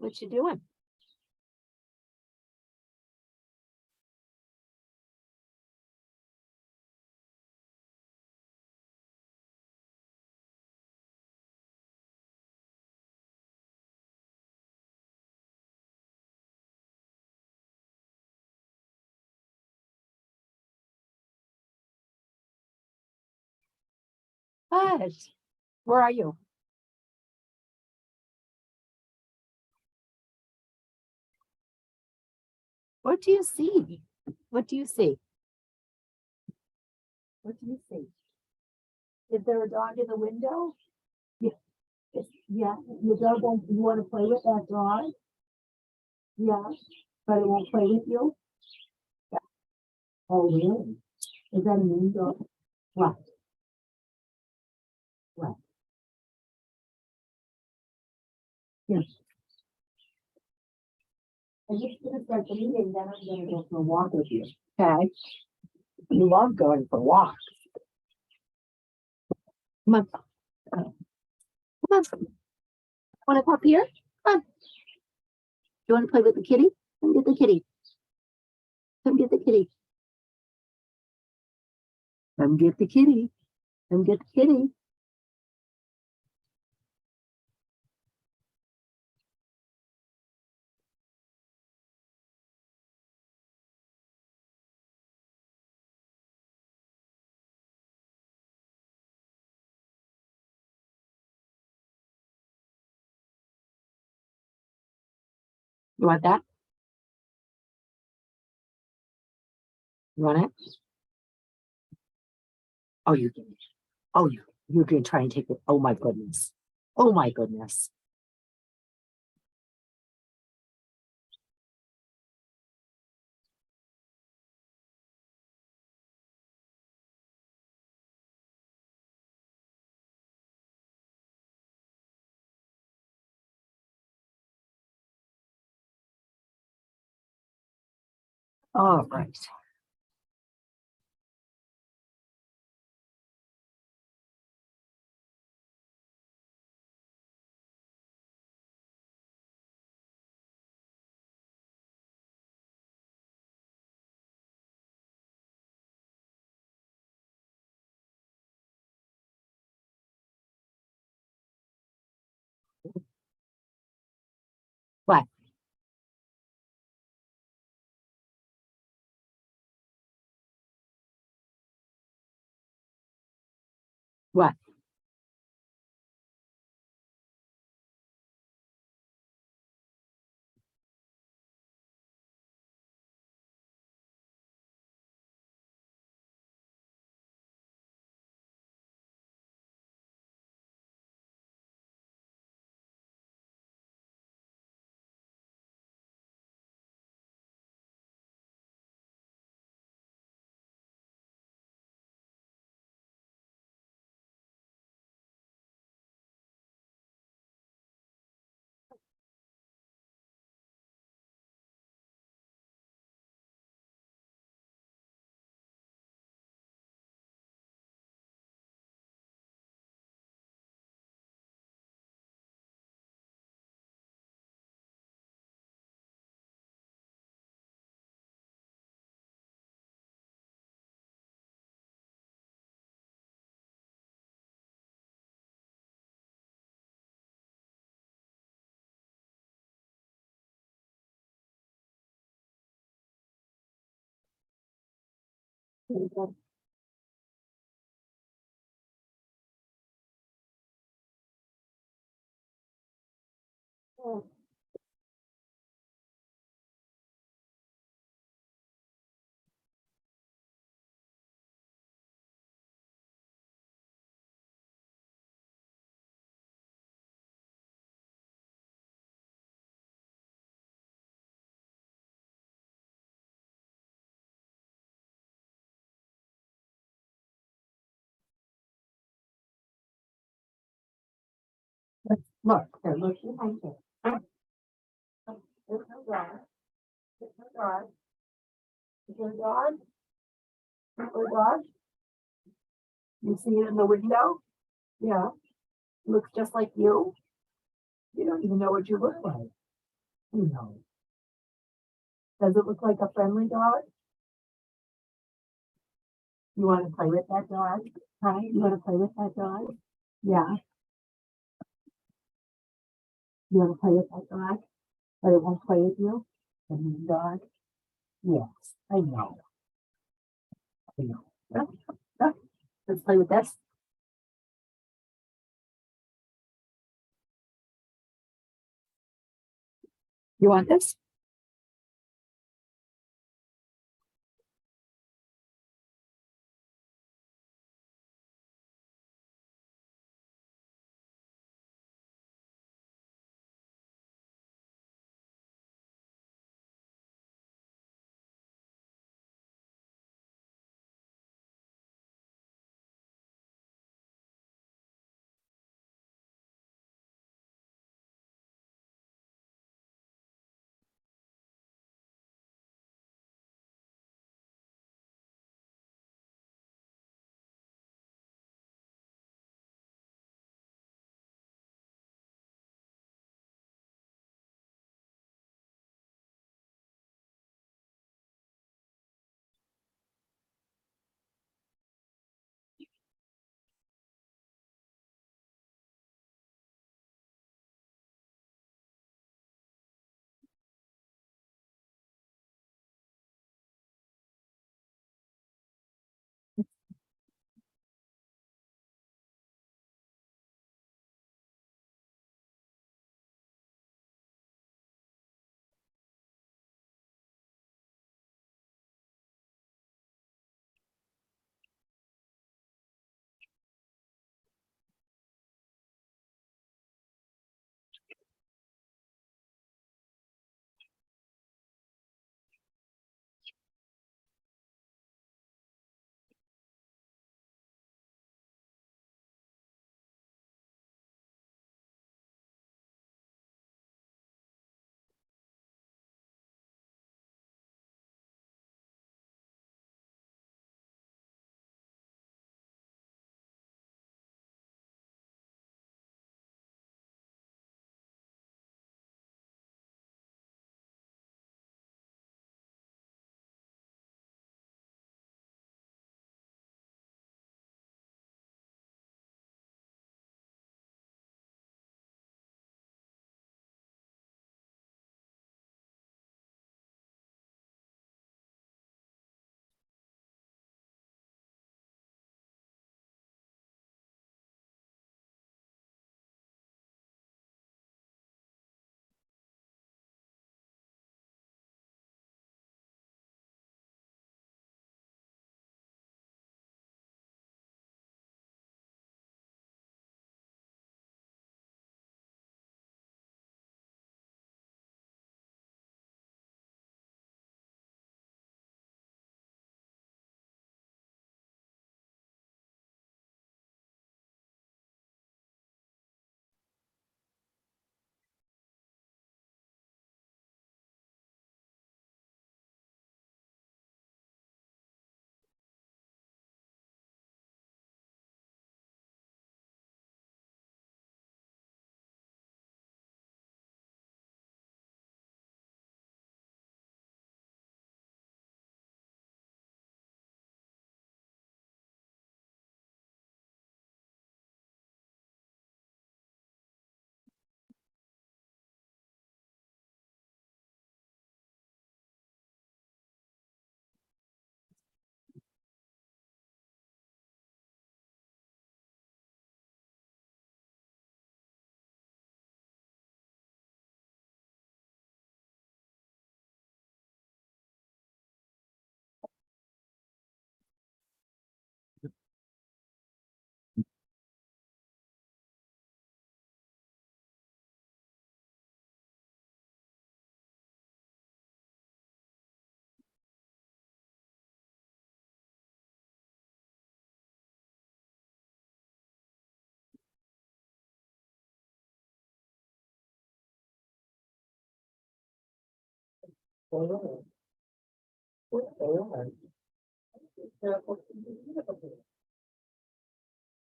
What you doing? Good. Where are you? What do you see? What do you see? What do you see? Is there a dog in the window? Yeah. Yeah. Your dog won't, you want to play with that dog? Yeah. But it won't play with you? Yeah. Oh, really? Is that a mean dog? What? What? Yes. I'm just gonna start the meeting, then I'm gonna go for a walk with you. Okay. You love going for walks. Come on. Come on. Want to come up here? Come on. Do you want to play with the kitty? Come get the kitty. Come get the kitty. Come get the kitty. Come get the kitty. You want that? You want it? Oh, you can. Oh, you're gonna try and take it. Oh my goodness. Oh my goodness. All right. What? What? Look, they're looking behind you. There's no dog. There's no dog. Is there a dog? Is there a dog? You see it in the window? Yeah. Looks just like you. You don't even know what you look like. No. Does it look like a friendly dog? You want to play with that dog? Huh? You want to play with that dog? Yeah. You want to play with that dog? But it won't play with you? The mean dog? Yes, I know. I know. Let's play with this. You want this?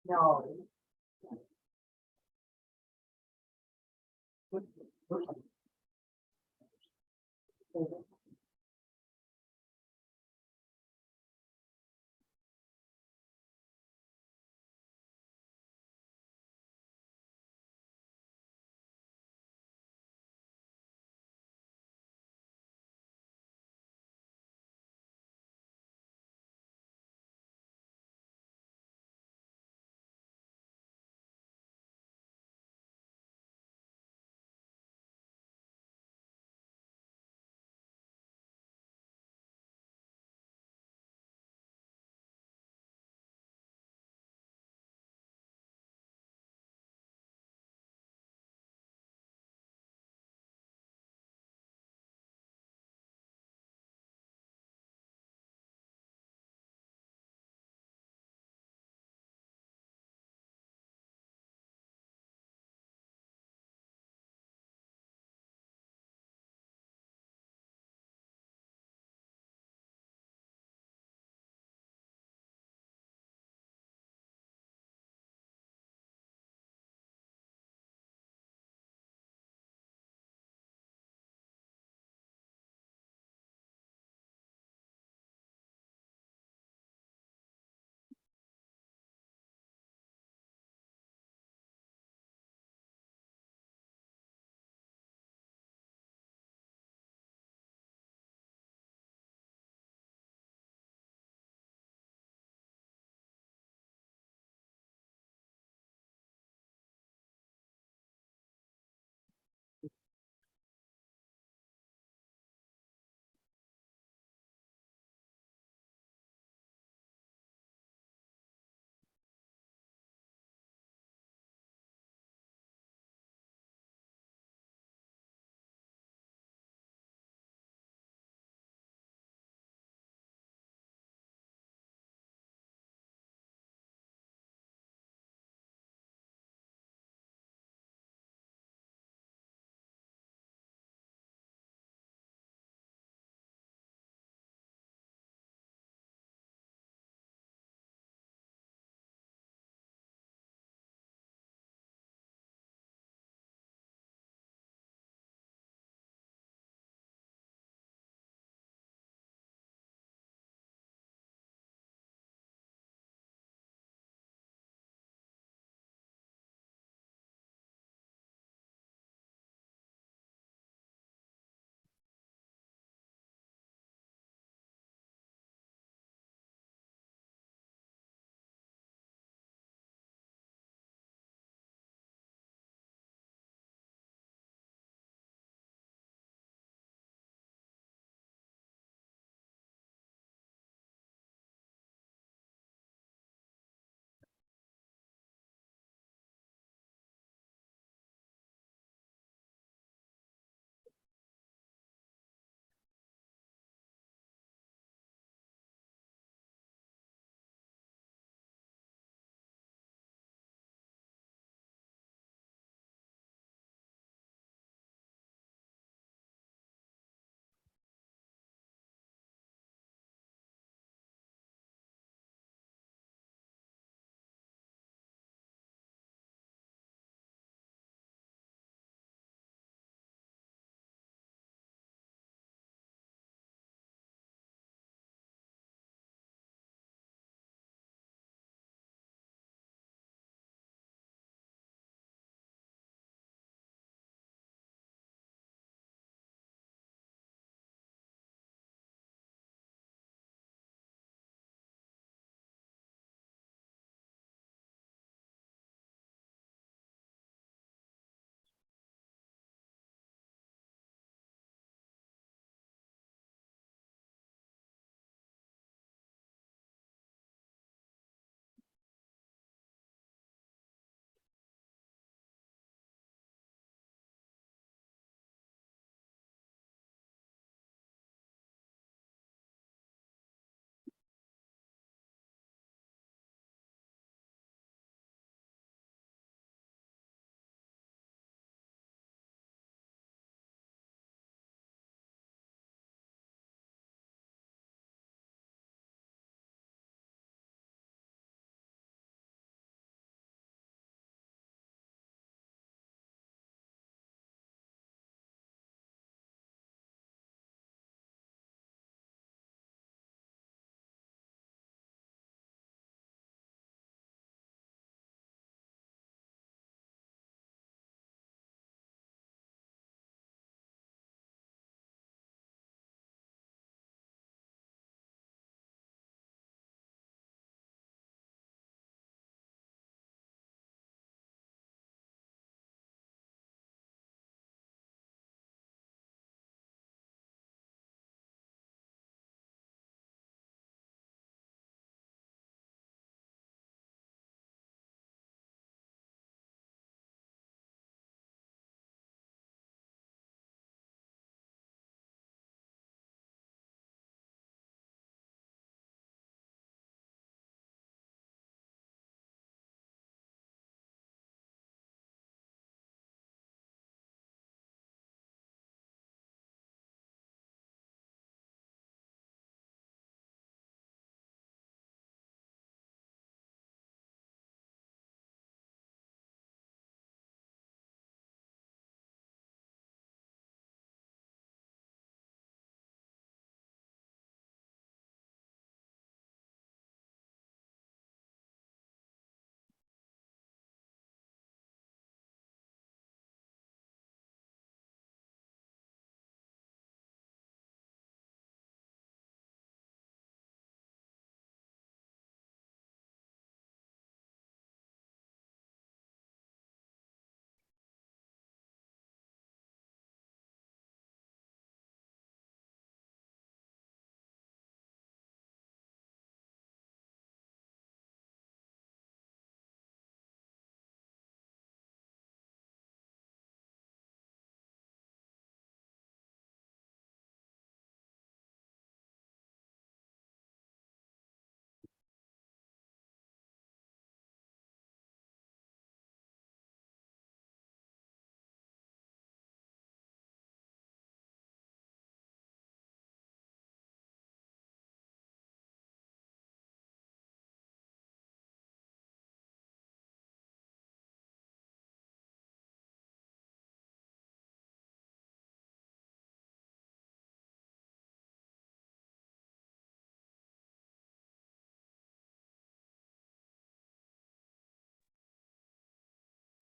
No.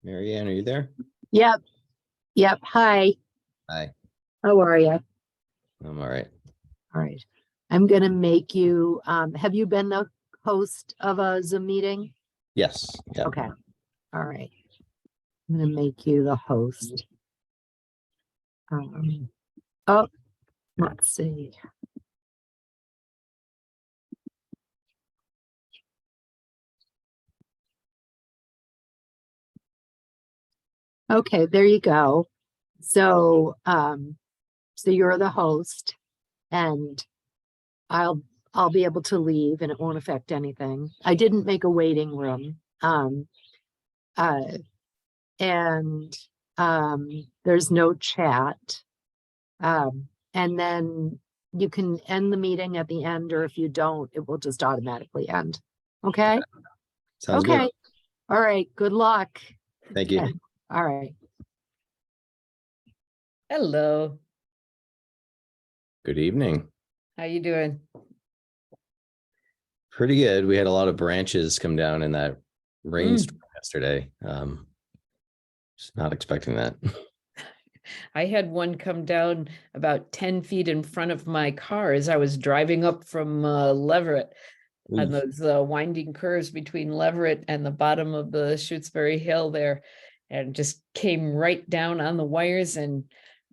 Mary Ann, are you there? Yep. Hi, Hi, how are you? I'm all right. All right. I'm gonna make you, have you been the host of a Zoom meeting? Yes, yeah. Okay. All right. I'm gonna make you the host. Oh, let's see. Okay, there you go. So, so you're the host and I'll be able to leave and it won't affect anything. I didn't make a waiting room. Uh, and there's no chat. And then you can end the meeting at the end, or if you don't, it will just automatically end. Okay? Sounds Okay. good. All right. Good luck. Thank you. Okay. All right. Hello, Good evening. how you doing? Pretty good. We had a lot of branches come down in that rainstorm yesterday. Just not expecting that. I had one come down about 10 feet in front of my car as I was driving up from Leverett on Oof. those winding curves between Leverett and the bottom of the Shutesbury Hill there, and just came right down on the wires and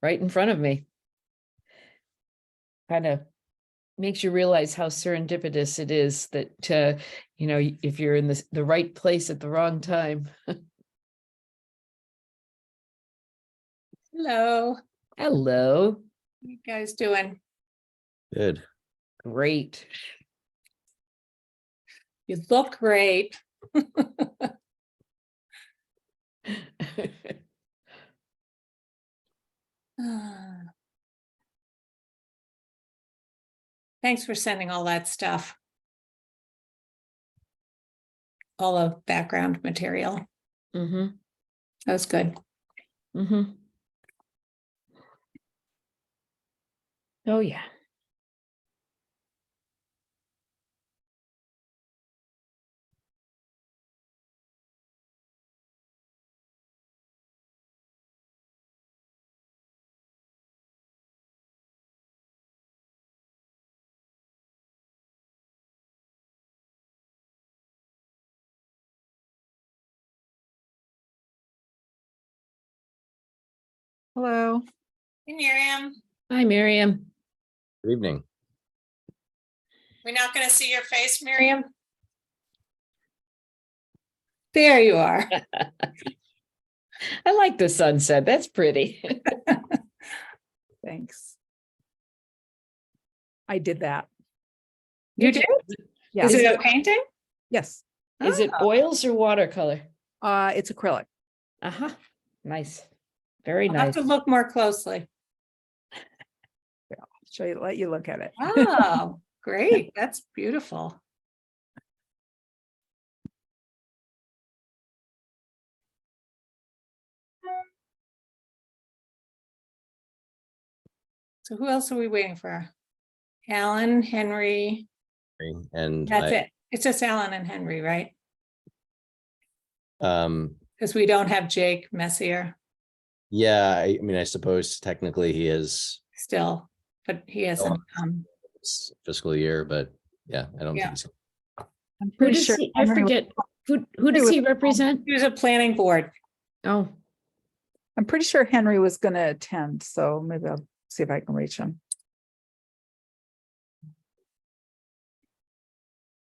right in front of me. Kind of makes you realize how serendipitous it is that, you know, if you're in the right place at the wrong time. Hello, Hello, how you guys doing? Good. great. You look great. Thanks for sending all that stuff. All of background material. Mm-hmm. That was good. Mm-hmm. Oh, yeah. Hello. Hey, Miriam. Hi, Miriam. Good evening. We're not going to see your face, Miriam. There you are. I like the sunset. That's pretty. Thanks. I did that. You did? Yeah. Is Is it a it- painting? Yes. Is it oils or watercolor? It's acrylic. Uh-huh. Nice. Very I'll have nice. to look more closely. Show you, let you look at it. Oh, great. That's beautiful. So who else are we waiting for? Alan, Henry. And That's it. It's just Alan and Henry, right? it. Because we don't have Jake Messier Yeah, I mean, I suppose technically he is still, but he hasn't. this fiscal year, but yeah, I don't Yeah. think he's. I'm Who pretty does sure. he, I Henry- forget, who does he represent? He was a planning board. Oh, I'm pretty sure Henry was going to attend, so maybe I'll see if I can reach him.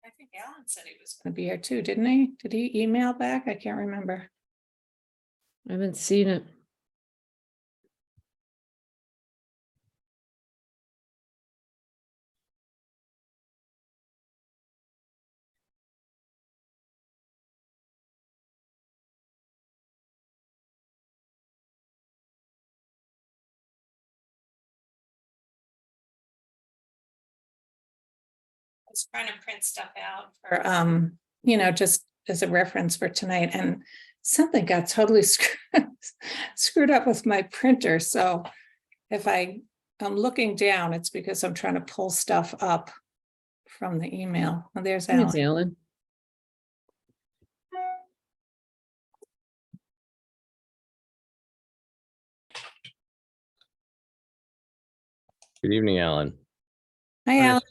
I think Alan said he was going to be here too, didn't he? Did he email back? I can't remember. I haven't seen it. I was trying to print stuff out for, just as a reference for tonight, and something got totally screwed up with my printer. So if I'm looking down, it's because I'm trying to pull stuff up from the email. Oh, there's Thanks, Alan. Alan. Good evening, Alan. Hi, Alan.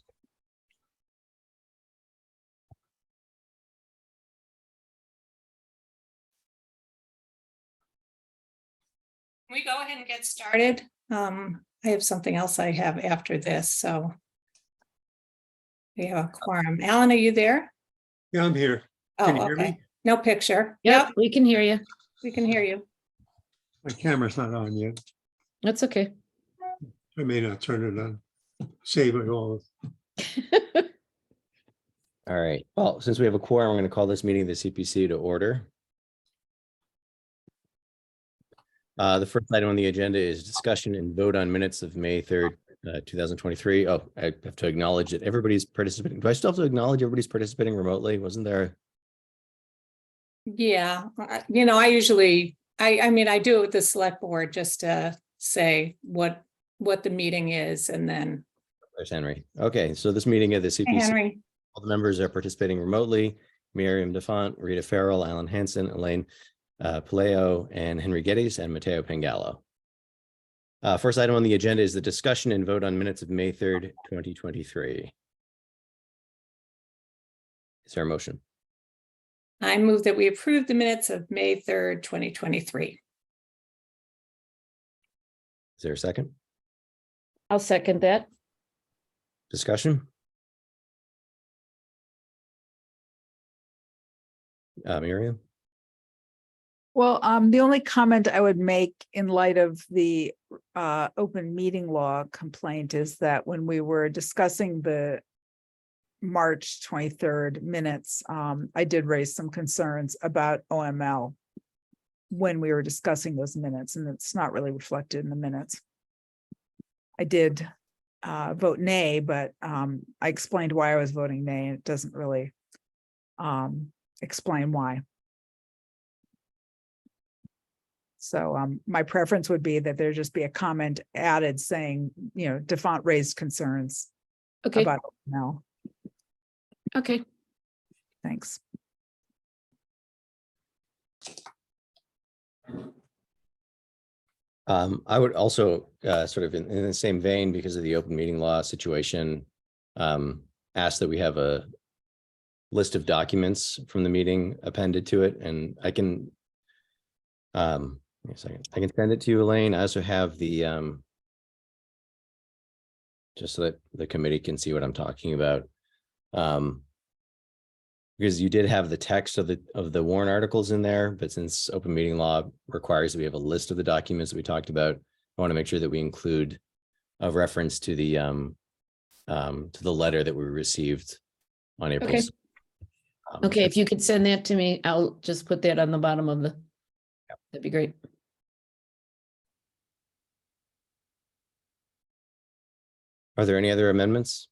Can we go ahead and get started? I have something else I have after this, so. We have a quorum. Alan, are you there? Yeah, I'm here. Can you Oh, hear okay. me? No picture. Yep, we can hear you. We can hear you. My camera's not on yet. That's okay. I may not turn it on. Save it all. All right. Well, since we have a quorum, I'm going to call this meeting of the CPC to order. The first item on the agenda is discussion and vote on minutes of May 3rd, 2023. Oh, I have to acknowledge that everybody's participating. Do I still have to acknowledge everybody's participating remotely? Wasn't there? Yeah, I usually, I mean, I do it with the select board just to say what the meeting is and then. There's Henry. Okay, so this meeting of the Hey, CPC, Henry. all the members are participating remotely. Miriam DeFont, Rita Farrell, Alan Hansen, Elaine Paleo, and Henry Geddes, and Matteo Pangallo. First item on the agenda is the discussion and vote on minutes of May 3rd, 2023. Is there a motion? I move that we approve the minutes of May 3rd, 2023. Is there a second? I'll second that. Discussion? Miriam? Well, the only comment I would make in light of the open meeting law complaint is that when we were discussing the March 23rd minutes, I did raise some concerns about OML when we were discussing those minutes, and it's not really reflected in the minutes. I did vote nay, but I explained why I was voting nay, and it doesn't really explain why. So my preference would be that there just be a comment added saying, DeFont raised concerns Okay, about OML. okay. Thanks. I would also sort of in the same vein, because of the open meeting law situation, ask that we have a list of documents from the meeting appended to it. And I can, give me a second. I can send it to you, Elaine. I also have the, just so that the committee can see what I'm talking about. Because you did have the text of the warrant articles in there, but since open meeting law requires that we have a list of the documents that we talked about, I want to make sure that we include a reference to the letter that we received on April. Okay. Okay, if you could send that to me, I'll just put that on the bottom of the, that'd be great. Are there any other amendments?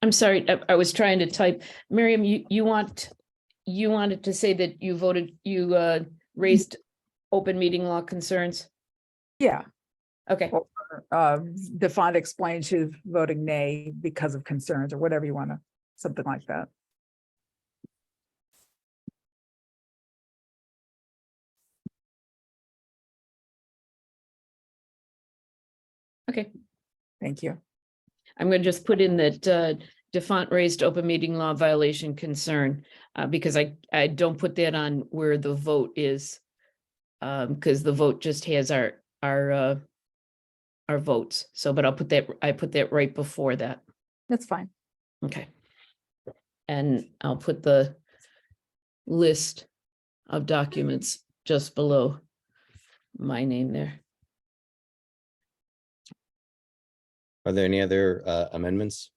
I'm sorry, I was trying to type. Miriam, you wanted to say that you voted, you raised open meeting law concerns? Yeah. Okay, Well, DeFont explained she's voting nay because of concerns or whatever you want to, something like that. okay. Thank you. I'm going to just put in that DeFont raised open meeting law violation concern because I don't put that on where the vote is because the vote just has our votes. So, but I put that right before that. That's fine. Okay. And I'll put the list of documents just below my name there. Are there any other amendments?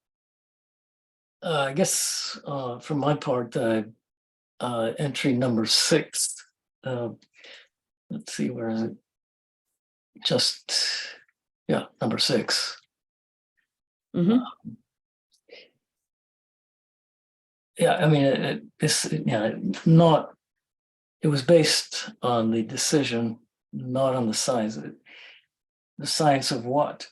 I guess for my part, entry number 6. Let's see, where is it? Just, yeah, number 6. Mhm. Yeah, I mean, it was based on the decision, not on the science. The science of what?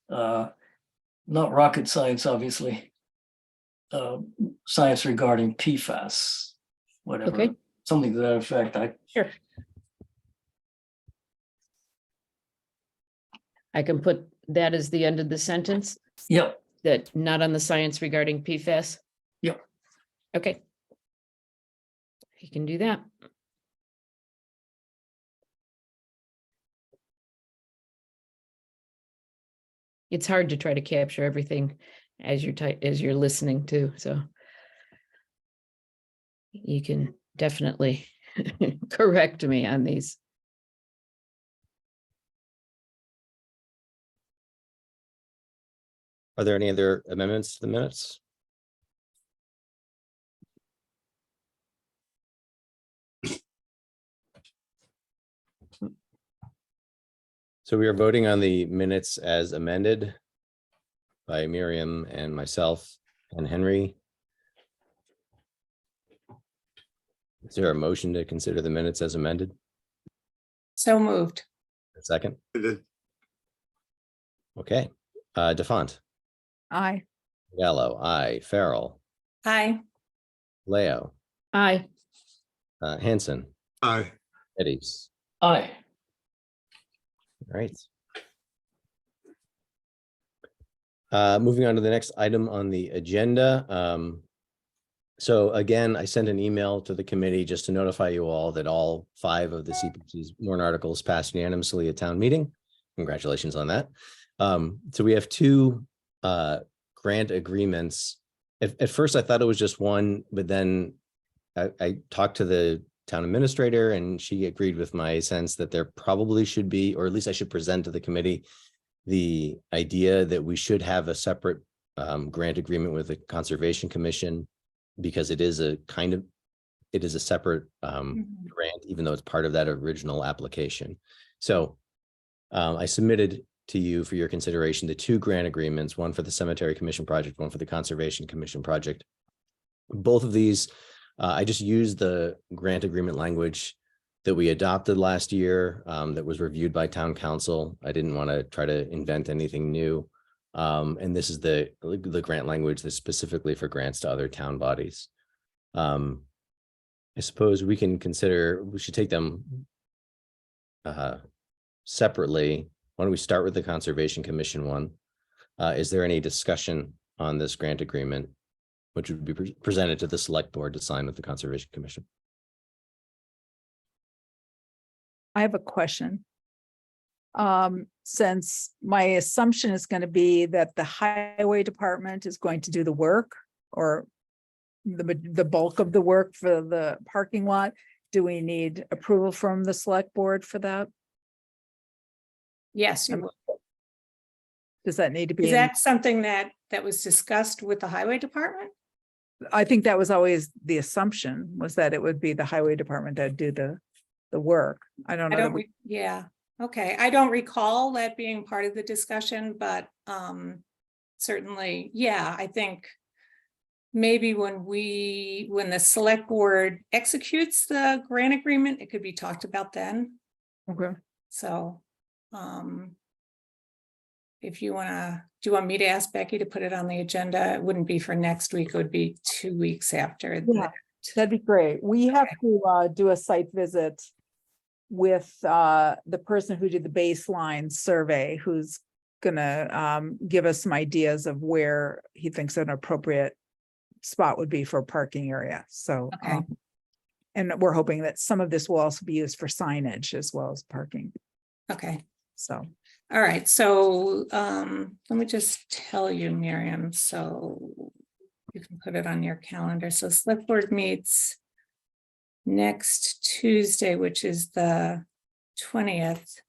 Not rocket science, obviously. Science regarding PFAS, whatever, Okay. something to that effect. Sure. I can put that is the end of the sentence, Yep, that not on the science regarding PFAS? Yep. Okay. You can do that. It's hard to try to capture everything as you're listening to, so. You can definitely correct me on these. Are there any other amendments to the minutes? So we are voting on the minutes as amended by Miriam and myself and Henry. Is there a motion to consider the minutes as amended? So moved. A second? And then Okay. DeFont, Aye. Gallo, aye. Farrell, Aye. Leo, Aye. Hanson, aye. Eddies. aye. All right. Moving on to the next item on the agenda. So again, I sent an email to the committee just to notify you all that all 5 of the CPC's warrant articles passed unanimously at town meeting. Congratulations on that. So we have 2 grant agreements. At first, I thought it was just one, but then I talked to the town administrator and she agreed with my sense that there probably should be, or at least I should present to the committee, the idea that we should have a separate grant agreement with the Conservation Commission, because it is a separate grant, even though it's part of that original application. So I submitted to you for your consideration the 2 grant agreements, one for the Cemetery Commission project, one for the Conservation Commission project. Both of these, I just used the grant agreement language that we adopted last year, that was reviewed by town council. I didn't want to try to invent anything new. And this is the grant language that's specifically for grants to other town bodies. I suppose we should take them separately. Why don't we start with the Conservation Commission one? Is there any discussion on this grant agreement, which would be presented to the select board to sign with the Conservation Commission? I have a question. Since my assumption is going to be that the highway department is going to do the work, or the bulk of the work for the parking lot, do we need approval from the select board for that? Yes, you will. Does that need to be? Is that something that was discussed with the highway department? I think that was always the assumption, was that it would be the highway department that do the work. I don't know. Yeah, okay. I don't recall that being part of the discussion, but certainly, yeah, I think maybe when the select board executes the grant agreement, it could be talked about then. Okay. So if you do you want me to ask Becky to put it on the agenda? It wouldn't be for next week, it would be 2 weeks after. Yeah, that'd be great. We have to do a site visit with the person who did the baseline survey, who's gonna give us some ideas of where he thinks an appropriate spot would be for a parking area. So Okay. and we're hoping that some of this will also be used for signage as well as parking. Okay. So All right, so let me just tell you, Miriam, so you can put it on your calendar. So select board meets next Tuesday, which is the 20th.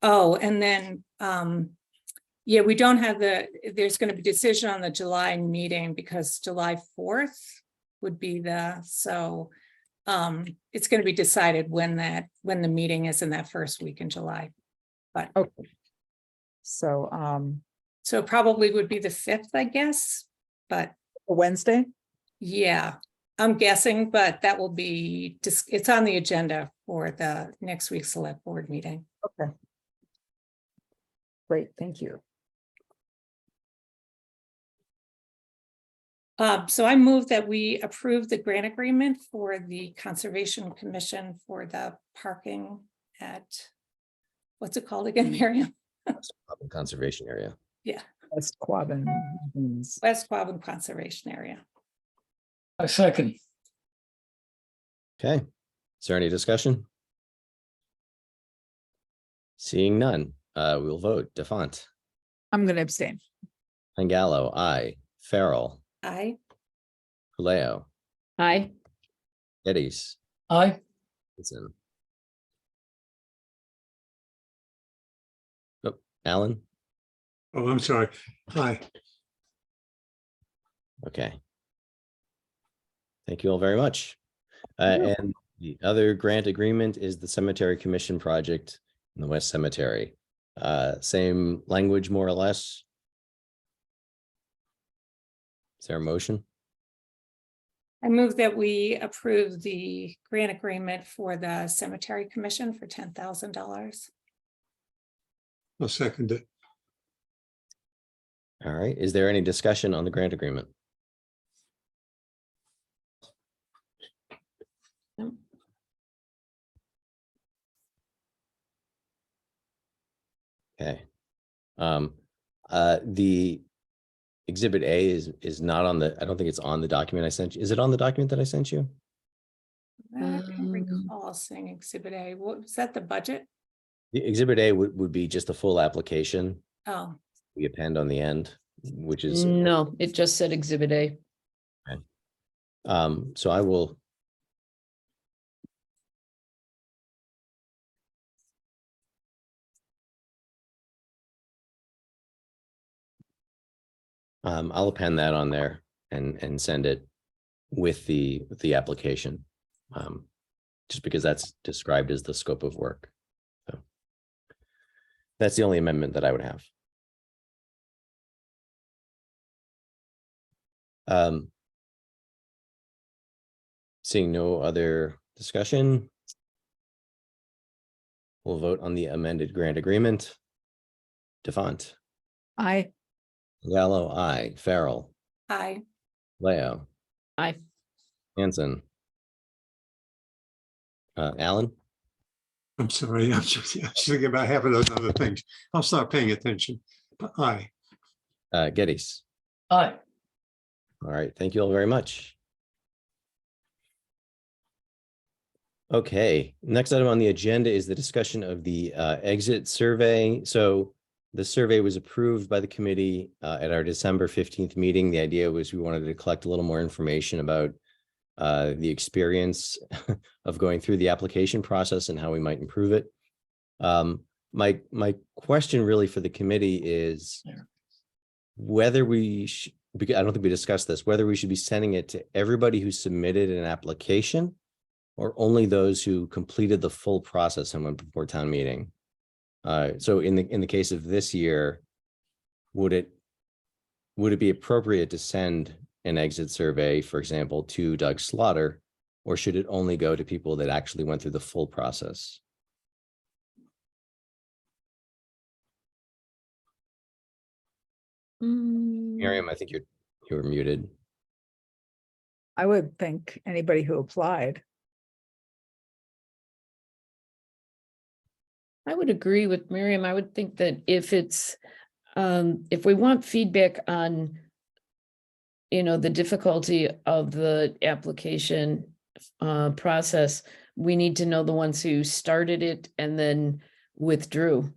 Oh, and then yeah, we don't have there's going to be decision on the July meeting because July 4th would be it's going to be decided when the meeting is in that first week in July. But okay. So so it probably would be the 5th, I guess, but Wednesday? yeah, I'm guessing, but that will be it's on the agenda for the next week's select board meeting. Okay. Great, thank you. So I move that we approve the grant agreement for the Conservation Commission for the parking at, what's it called again, Miriam? Conservation area. West Quabbin. means- West Quabbin Conservation Area. I second. Okay, is there any discussion? Seeing none, we'll vote. Defont, I'm gonna abstain. Gallo, aye. Farrell, Aye. Leo, Aye. Geddes, Aye. Hanson. Oh, Alan, Oh, I'm sorry. Hi. okay. Thank you all very much. And the other grant agreement is the Cemetery Commission project in the West Cemetery. Same language, more or less. Is there a motion? I move that we approve the grant agreement for the Cemetery Commission for $10,000. I'll second it. All right, is there any discussion on the grant agreement? No. Okay. The exhibit A is not on the, I don't think it's on the document I sent you. Is it on the document that I sent you? I don't Um, recall seeing Exhibit A. What was that, the budget? The exhibit A would be just the full application. Oh, We append on the end, which is, No, it just said Exhibit A. so I will. I'll append that on there and send it with the application. Just because that's described as the scope of work. So that's the only amendment that I would have. Seeing no other discussion, we'll vote on the amended grant agreement. Defont, I, Gallo, aye. Farrell, aye. Leo, Aye. Hanson. Alan, I'm sorry. I'm just thinking about half of those other things. I'll start paying attention. But aye. Geddes. Aye. All right, thank you all very much. Okay, next item on the agenda is the discussion of the exit survey. So the survey was approved by the committee at our December 15th meeting. The idea was we wanted to collect a little more information about the experience of going through the application process and how we might improve it. My question really for the committee is whether we should, because I don't think we discussed this, whether we should be sending it to everybody who submitted an application or only those who completed the full process and went before town meeting. So in the case of this year, would it be appropriate to send an exit survey, for example, to Doug Slaughter, or should it only go to people that actually went through the full process? Miriam, I think you're muted. I would think anybody who applied. I would agree with Miriam. I would think that if it's, if we want feedback on, the difficulty of the application process, we need to know the ones who started it and then withdrew.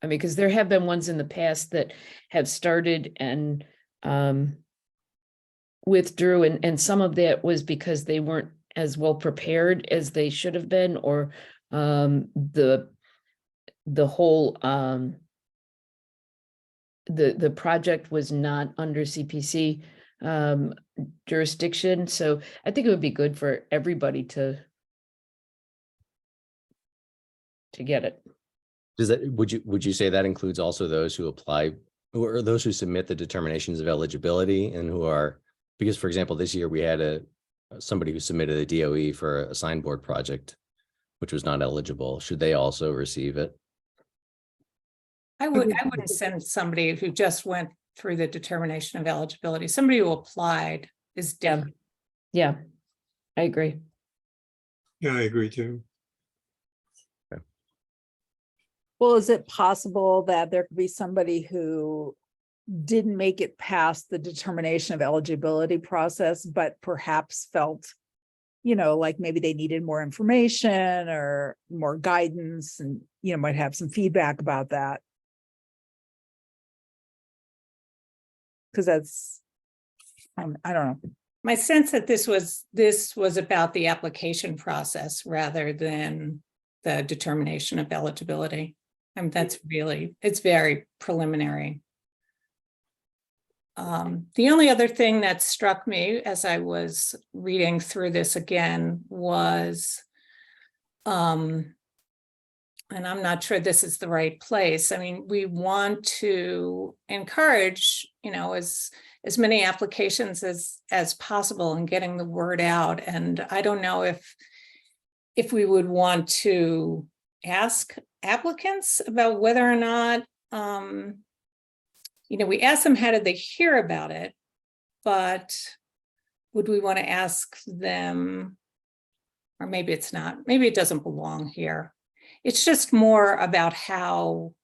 I mean, because there have been ones in the past that have started and withdrew, and some of that was because they weren't as well prepared as they should have been, or the whole the project was not under CPC jurisdiction. So I think it would be good for everybody to get it. Does that, would you say that includes also those who apply or those who submit the determinations of eligibility and who are, because for example, this year we had somebody who submitted a DOE for a signboard project, which was not eligible. Should they also receive it? I wouldn't send somebody who just went through the determination of eligibility. Somebody who applied is different. Yeah, I agree. Yeah, I agree too. Well, is it possible that there could be somebody who didn't make it past the determination of eligibility process, but perhaps felt, like maybe they needed more information or more guidance and, might have some feedback about that? Because that's, I don't know. My sense that this was about the application process rather than the determination of eligibility. And it's very preliminary. The only other thing that struck me as I was reading through this again was, and I'm not sure this is the right place. I mean, we want to encourage, as many applications as possible and getting the word out. And I don't know if we would want to ask applicants about whether or not, we asked them how did they hear about it, but would we want to ask them, or maybe it's not, maybe it doesn't belong here. It's just more about how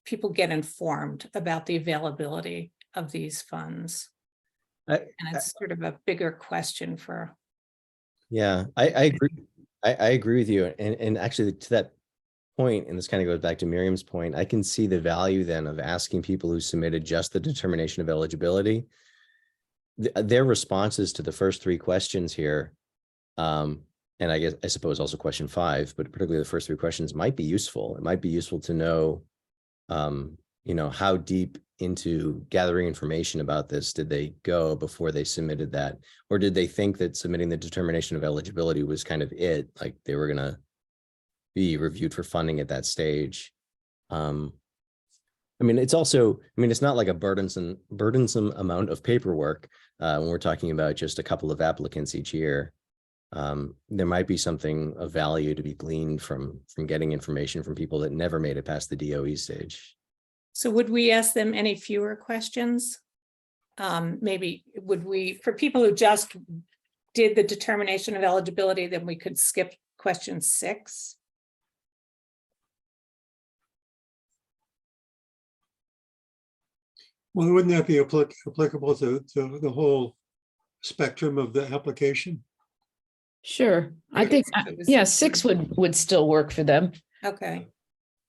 people get informed about the availability of these funds. And it's sort of a bigger question for. Yeah, I agree. I agree with you. And actually to that point, and this kind of goes back to Miriam's point, I can see the value then of asking people who submitted just the determination of eligibility, their responses to the first three questions here. And I suppose also question 5, but particularly the first 3 questions might be useful. It might be useful to know, how deep into gathering information about this did they go before they submitted that? Or did they think that submitting the determination of eligibility was kind of it, like they were going to be reviewed for funding at that stage? It's also, it's not like a burdensome amount of paperwork when we're talking about just a couple of applicants each year. There might be something of value to be gleaned from getting information from people that never made it past the DOE stage. So would we ask them any fewer questions? Maybe would we, for people who just did the determination of eligibility, then we could skip question 6? Well, wouldn't that be applicable to the whole spectrum of the application? Sure. I think, yeah, 6 would still work for them. Okay.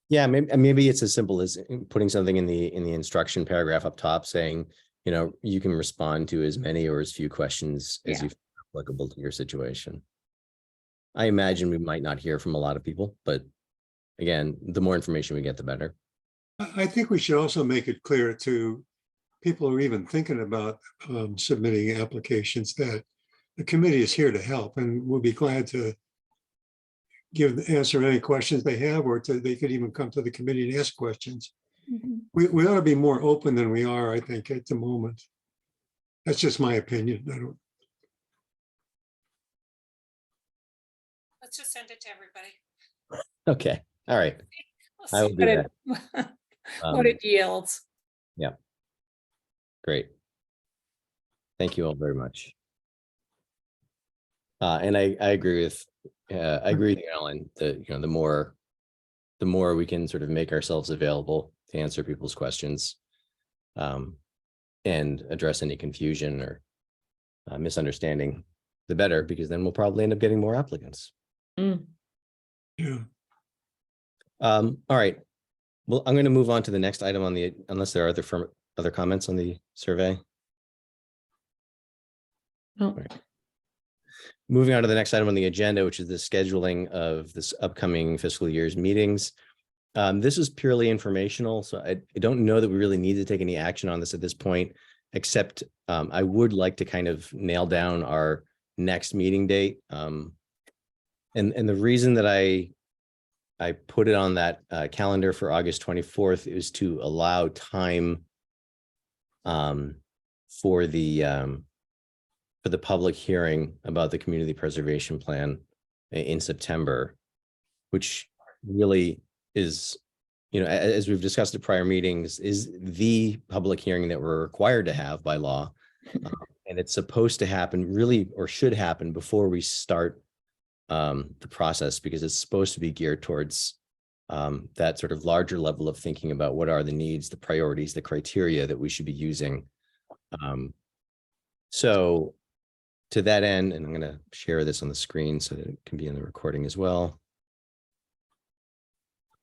Yeah, maybe it's as simple as putting something in the instruction paragraph up top saying, you can respond to as many or as few questions as you feel applicable to your situation. I imagine we might not hear from a lot of people, but again, the more information we get, the better. I think we should also make it clear to people who are even thinking about submitting applications that the committee is here to help, and we'll be glad to answer any questions they have, or they could even come to the committee and ask questions. Mm-hmm. We ought to be more open than we are, I think, at the moment. That's just my opinion. Let's just send it to everybody. Okay. All right. We'll I will do that. What it yields. Yeah. Great. Thank you all very much. And I agree with Alan, that the more we can sort of make ourselves available to answer people's questions, and address any confusion or misunderstanding, the better, because then we'll probably end up getting more applicants. Mm. Yeah. All right. Well, I'm going to move on to the next item on the, unless there are other comments on the survey. No. All right. Moving on to the next item on the agenda, which is the scheduling of this upcoming fiscal year's meetings. This is purely informational, so I don't know that we really need to take any action on this at this point, except I would like to kind of nail down our next meeting date. And the reason that I put it on that calendar for August 24th is to allow time for the public hearing about the community preservation plan in September, which really is, as we've discussed at prior meetings, is the public hearing that we're required to have by law. And it's supposed to happen really, or should happen before we start the process, because it's supposed to be geared towards that sort of larger level of thinking about what are the needs, the priorities, the criteria that we should be using. So to that end, and I'm going to share this on the screen so that it can be in the recording as well.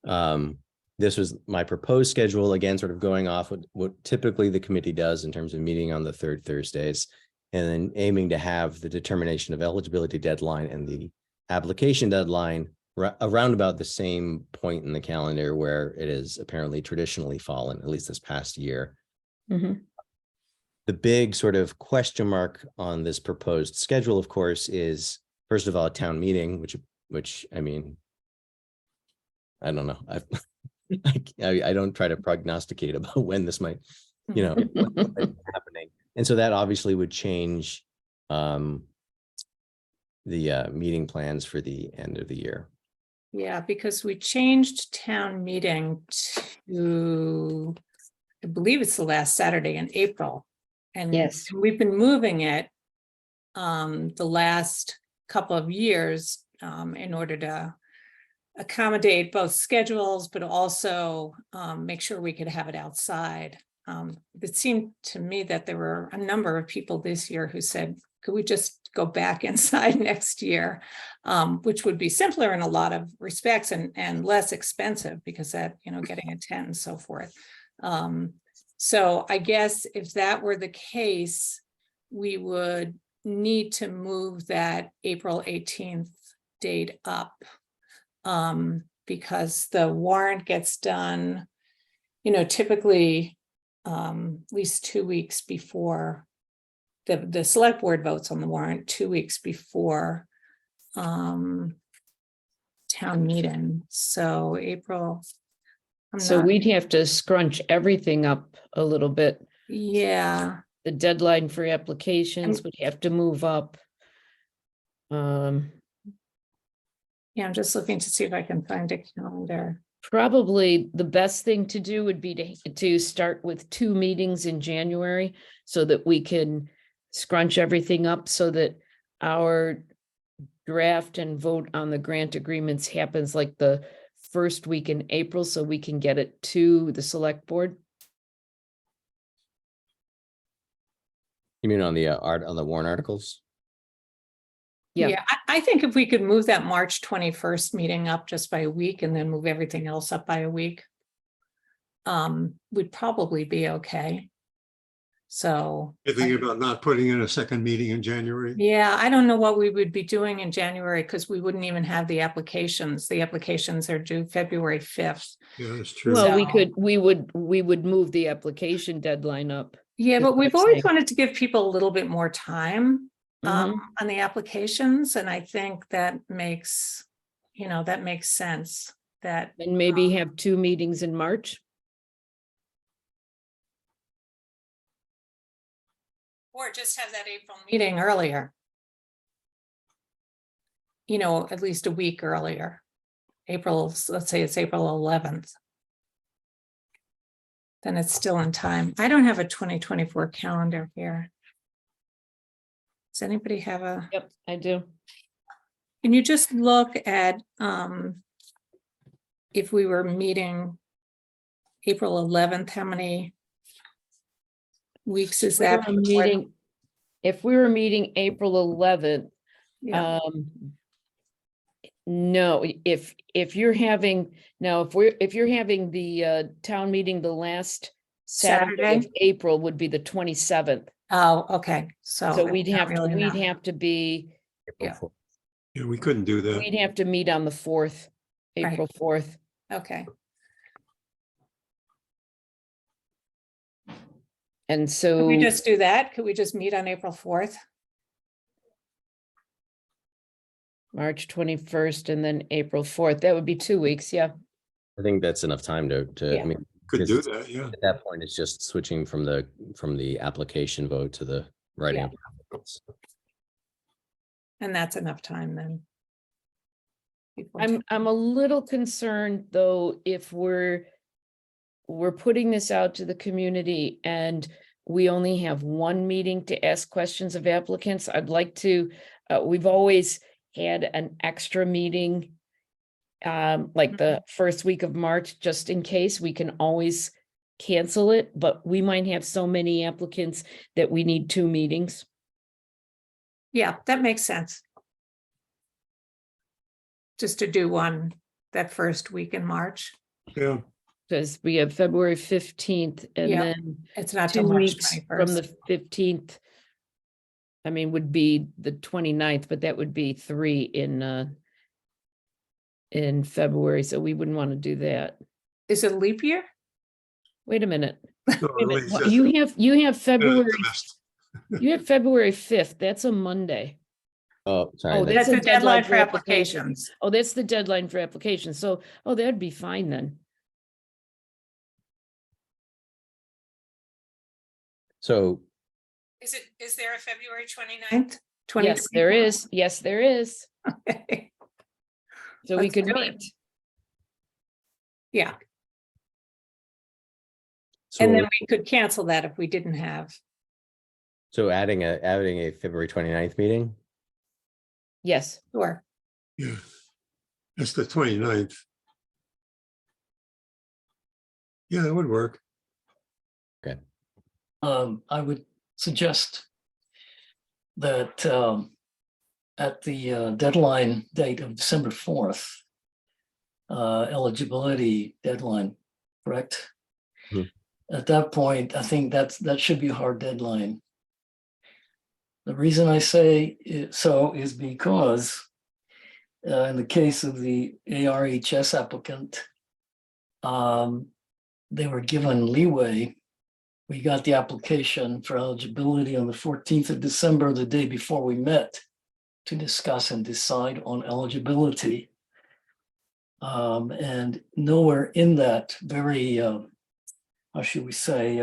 This was my proposed schedule, again, sort of going off what typically the committee does in terms of meeting on the third Thursdays, and then aiming to have the determination of eligibility deadline and the application deadline around about the same point in the calendar where it is apparently traditionally fallen, at least this past year. Mhm. The big sort of question mark on this proposed schedule, of course, is first of all, a town meeting, which I mean, I don't know. I don't try to prognosticate about when this might, happening. And so that obviously would change the meeting plans for the end of the year. Yeah, because we changed town meeting to, I believe it's the last Saturday in April. And Yes. we've been moving it the last couple of years in order to accommodate both schedules, but also make sure we could have it outside. It seemed to me that there were a number of people this year who said, could we just go back inside next year, which would be simpler in a lot of respects and less expensive because that, getting a tent and so forth. So I guess if that were the case, we would need to move that April 18th date up because the warrant gets done, typically at least 2 weeks before the select board votes on the warrant, 2 weeks before town meeting. So April. So we'd have to scrunch everything up a little bit. Yeah. The deadline for applications would have to move up. Yeah, I'm just looking to see if I can find a calendar. Probably the best thing to do would be to start with 2 meetings in January so that we can scrunch everything up so that our draft and vote on the grant agreements happens like the first week in April so we can get it to the select board. You mean on the on the warrant articles? Yeah. I think if we could move that March 21st meeting up just by a week and then move everything else up by a week, would probably be okay. So You're thinking about not putting in a second meeting in January? yeah, I don't know what we would be doing in January because we wouldn't even have the applications. The applications are due February 5th. Yeah, that's true. Well, So- we would move the application deadline up. Yeah, Is but what we've I'm always saying. wanted to give people a little bit more time Mhm. on the applications. And I think that makes sense that. And maybe have 2 meetings in March. Or just have that April meeting earlier. At least a week earlier. Let's say it's April 11th. Then it's still in time. I don't have a 2024 calendar here. Does anybody have a? Yep, I do. Can you just look at if we were meeting April 11th, how many weeks is that? If we were meeting April 11th, Yeah. no, if you're having the town meeting, the last Saturday of Saturday? April would be the 27th. Oh, okay. So we'd we'd have to be, Yeah. Yeah, we couldn't do that. we'd have to meet on the 4th, Right. April 4th. Okay. And Could so, we just do that? Could we just meet on April 4th? March 21st and then April 4th, that would be 2 weeks, yeah. I think that's enough time to, Yeah. I mean, Could do because that, yeah. at that point, it's just switching from the application vote to the writing. Yeah. of applicants. And that's enough time then. I'm a little concerned though, if we're putting this out to the community and we only have 1 meeting to ask questions of applicants. I'd like to, we've always had an extra meeting like the first week of March, just in case. We can always cancel it, but we might have so many applicants that we need 2 meetings. Yeah, that makes sense. Just to do one that first week in March. Yeah, Because we have February 15th and Yeah, then It's not 2 till March weeks from the 21st. 15th. I mean, would be the 29th, but that would be 3 in February, so we wouldn't want to do that. Is it leap year? Wait a minute. no, Wait a really, minute. it's What- just You have an February, optimist. you have February 5th. That's a Monday. Oh, sorry. Oh, that's- That's That's the a deadline deadline for for applications. Oh, that's the deadline for applications. So, oh, that'd be fine then. So, Is there a February 29th? Yes, there is. Yes, there is. Okay. So we Let's could do it. meet. Yeah, so, and then we could cancel that if we didn't have. so adding a February 29th meeting? Yes. Sure. Yeah, that's the 29th. Yeah, that would work. I would suggest that at the deadline date of December 4th, eligibility deadline, correct? Hmm. At that point, I think that should be a hard deadline. The reason I say so is because in the case of the ARHS applicant, they were given leeway. We got the application for eligibility on the 14th of December, the day before we met, to discuss and decide on eligibility. And nowhere in that very, how should we say,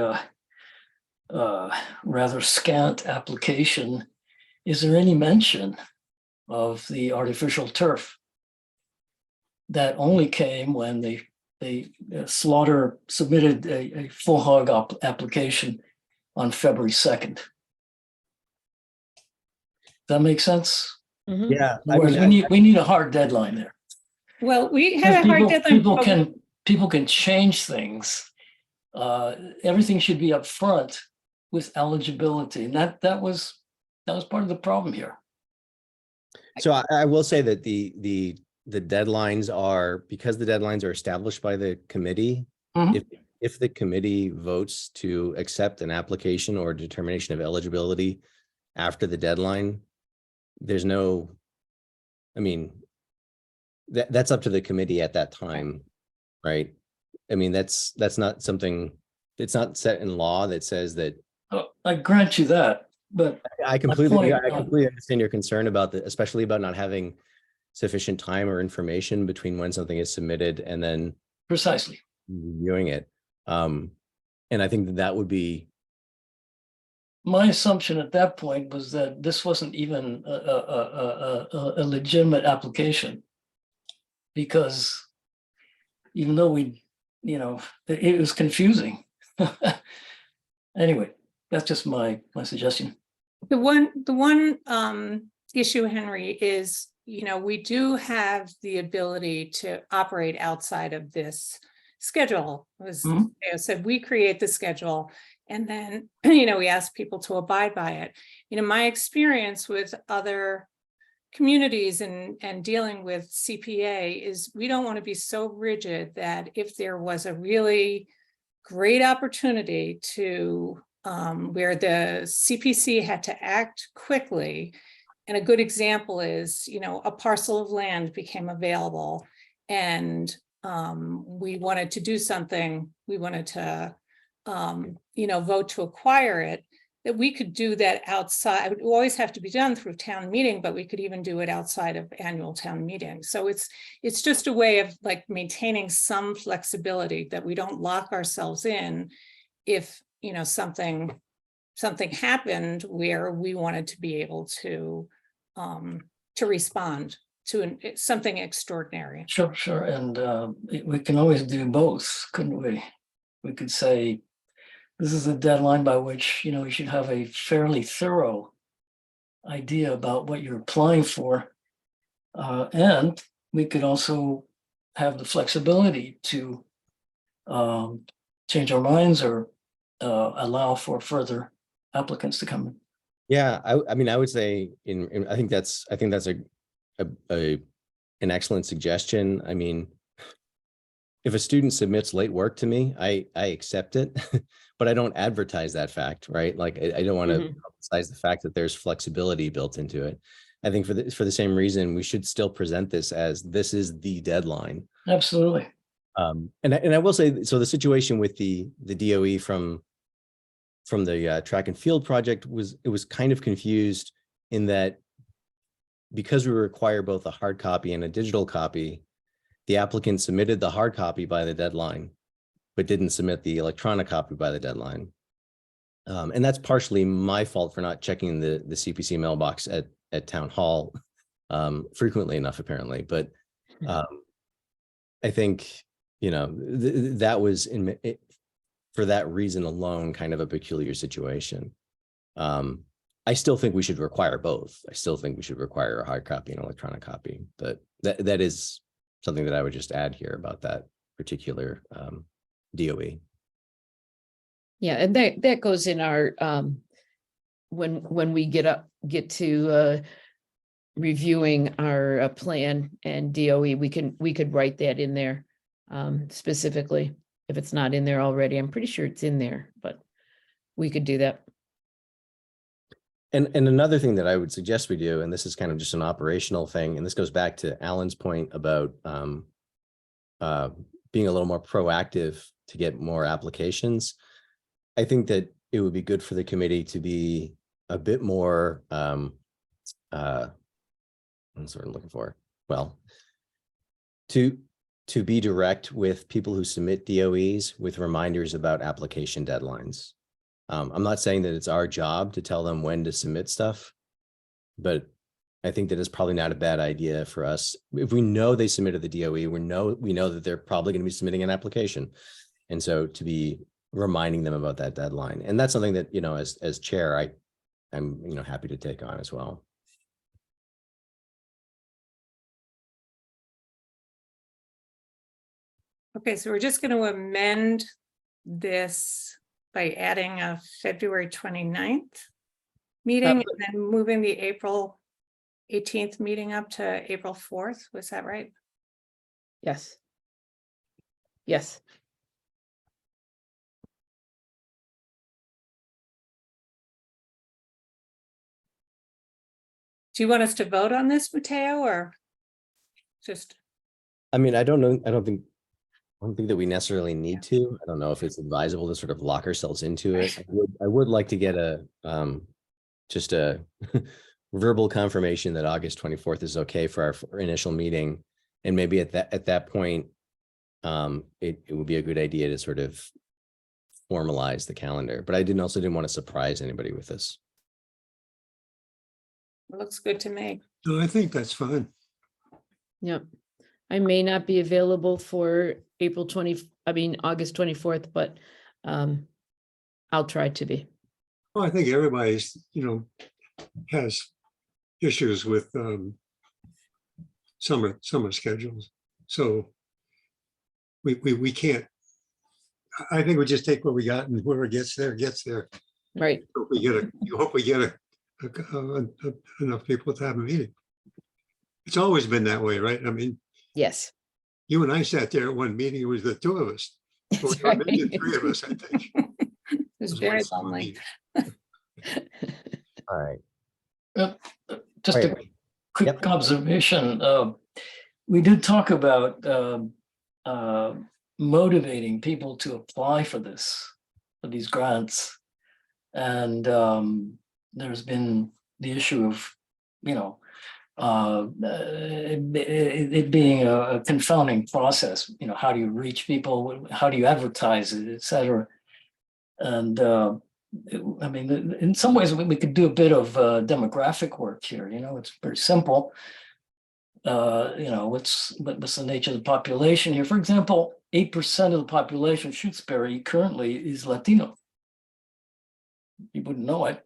rather scant application, is there any mention of the artificial turf? That only came when Slaughter submitted a full hog application on February 2nd. That makes sense? Mhm. Yeah. In other words, we need a hard deadline there. Well, we Because had a hard deadline. people can change things. Everything should be upfront with eligibility, and that was part of the problem here. So I will say that the deadlines are, because the deadlines are established by the committee. Mhm. If the committee votes to accept an application or determination of eligibility after the deadline, there's no, I mean, that's up to the committee at that time, right? I mean, that's not something, it's not set in law that says that. I grant you that, but I completely point, understand your concern about especially about not having sufficient time or information between when something is submitted and then precisely. reviewing it. And I think that would be. My assumption at that point was that this wasn't even a legitimate application, because even though it was confusing. Anyway, that's just my suggestion. The one issue, Henry, is, we do have the ability to operate outside of this schedule. As Mhm. Theo said, we create the schedule and then, we ask people to abide by it. My experience with other communities and dealing with CPA is we don't want to be so rigid that if there was a really great opportunity to where the CPC had to act quickly. And a good example is, a parcel of land became available and we wanted to do something. We wanted to, vote to acquire it, that we could do that outside. It would always have to be done through town meeting, but we could even do it outside of annual town meeting. So it's just a way of like maintaining some flexibility that we don't lock ourselves in if, something happened where we wanted to be able to respond to something extraordinary. Sure. And we can always do both, couldn't we? We could say, this is a deadline by which, you should have a fairly thorough idea about what you're applying for. And we could also have the flexibility to change our minds or allow for further applicants to come in. Yeah, I mean, I would say I think that's an excellent suggestion. I mean, if a student submits late work to me, I accept it, but I don't advertise that fact, right? Like I don't want to emphasize the fact that there's flexibility built into it. I think for the same reason, we should still present this as this is the deadline. Absolutely. And I will say, so the situation with the DOE from the track and field project was kind of confused in that because we require both a hard copy and a digital copy, the applicant submitted the hard copy by the deadline, but didn't submit the electronic copy by the deadline. And that's partially my fault for not checking the CPC mailbox at town hall frequently enough, apparently. But I think, you know, that was for that reason alone, kind of a peculiar situation. I still think we should require both. I still think we should require a hard copy and electronic copy, but that is something that I would just add here about that particular DOE. Yeah, and that goes in our when we get to reviewing our plan and DOE, we could write that in there specifically if it's not in there already. I'm pretty sure it's in there, but we could do that. And another thing that I would suggest we do, and this is kind of just an operational thing, and this goes back to Alan's point about being a little more proactive to get more applications. I think that it would be good for the committee to be a bit more, I'm sort of looking for, well, to be direct with people who submit DOEs with reminders about application deadlines. I'm not saying that it's our job to tell them when to submit stuff, but I think that it's probably not a bad idea for us. If we know they submitted the DOE, we know that they're probably going to be submitting an application. And so to be reminding them about that deadline. And that's something that, you know, as chair, I'm, you know, happy to take on as well. Okay, so we're just going to amend this by adding a February 29th meeting and then moving the April 18th meeting up to April 4th. Was that right? Yes. Yes. Do you want us to vote on this, Matteo, or just? I mean, I don't think that we necessarily need to. I don't know if it's advisable to sort of lock ourselves into it. I would like to get just a verbal confirmation that August 24th is okay for our initial meeting. And maybe at that point, it would be a good idea to sort of formalize the calendar. But I also didn't want to surprise anybody with this. It looks good to me. No, I think that's fine. Yep. I may not be available for August 24th, but I'll try to be. Well, I think everybody's, you know, has issues with summer schedules. So we can't, I think we just take what we got and whoever gets there, gets there. Right. Hope we get enough people to have a meeting. It's always been that way, right? I mean, Yes. you and I sat there at one meeting, it was the two of us. Or Right. maybe the three of us, I think. It's was very one small lonely. meeting. All right. Just a Wait. quick Yep. observation. We did talk about motivating people to apply for these grants. And there's been the issue of, you know, it being a confounding process. You know, how do you reach people? How do you advertise it, et cetera? And I mean, in some ways we could do a bit of demographic work here. You know, it's very simple. You know, what's the nature of the population here? For example, 8% of the population of Shutesbury currently is Latino. You wouldn't know it.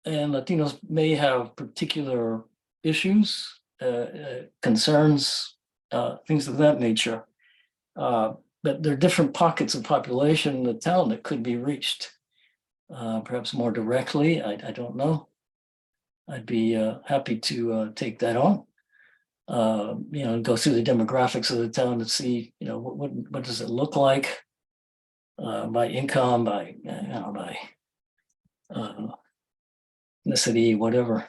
And Latinos may have particular issues, concerns, things of that nature. But there are different pockets of population in the town that could be reached, perhaps more directly. I don't know. I'd be happy to take that on. Go through the demographics of the town to see, what does it look like by income, by ethnicity, whatever.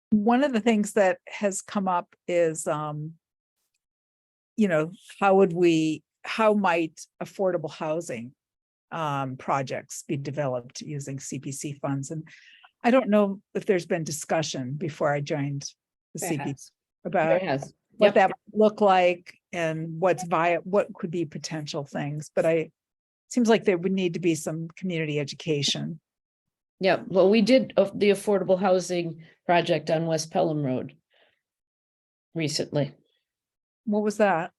One of the things that has come up is, how might affordable housing projects be developed using CPC funds? And I don't know if there's been discussion before I joined the There CPC has. about There has. what Yep. that would look like and what could be potential things, but seems like there would need to be some community education. Yeah, well, we did the affordable housing project on West Pelham Road recently. What was that?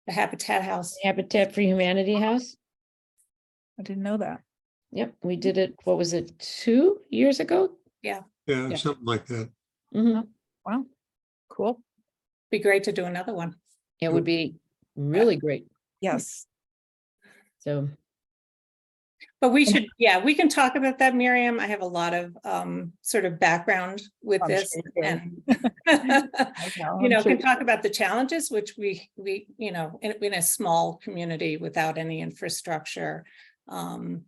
The Habitat House. Habitat for Humanity House. I didn't know that. Yep, we did it, what was it, 2 years ago? Yeah, Yeah. something like that. Mhm. Wow, cool. Be great to do another one. It would be really great. Yes. So, But we should, we can talk about that, Miriam. I have a lot of sort of background with I'm this sure you do. and I know, I'm sure can talk about the challenges, which we in a small community without any infrastructure. And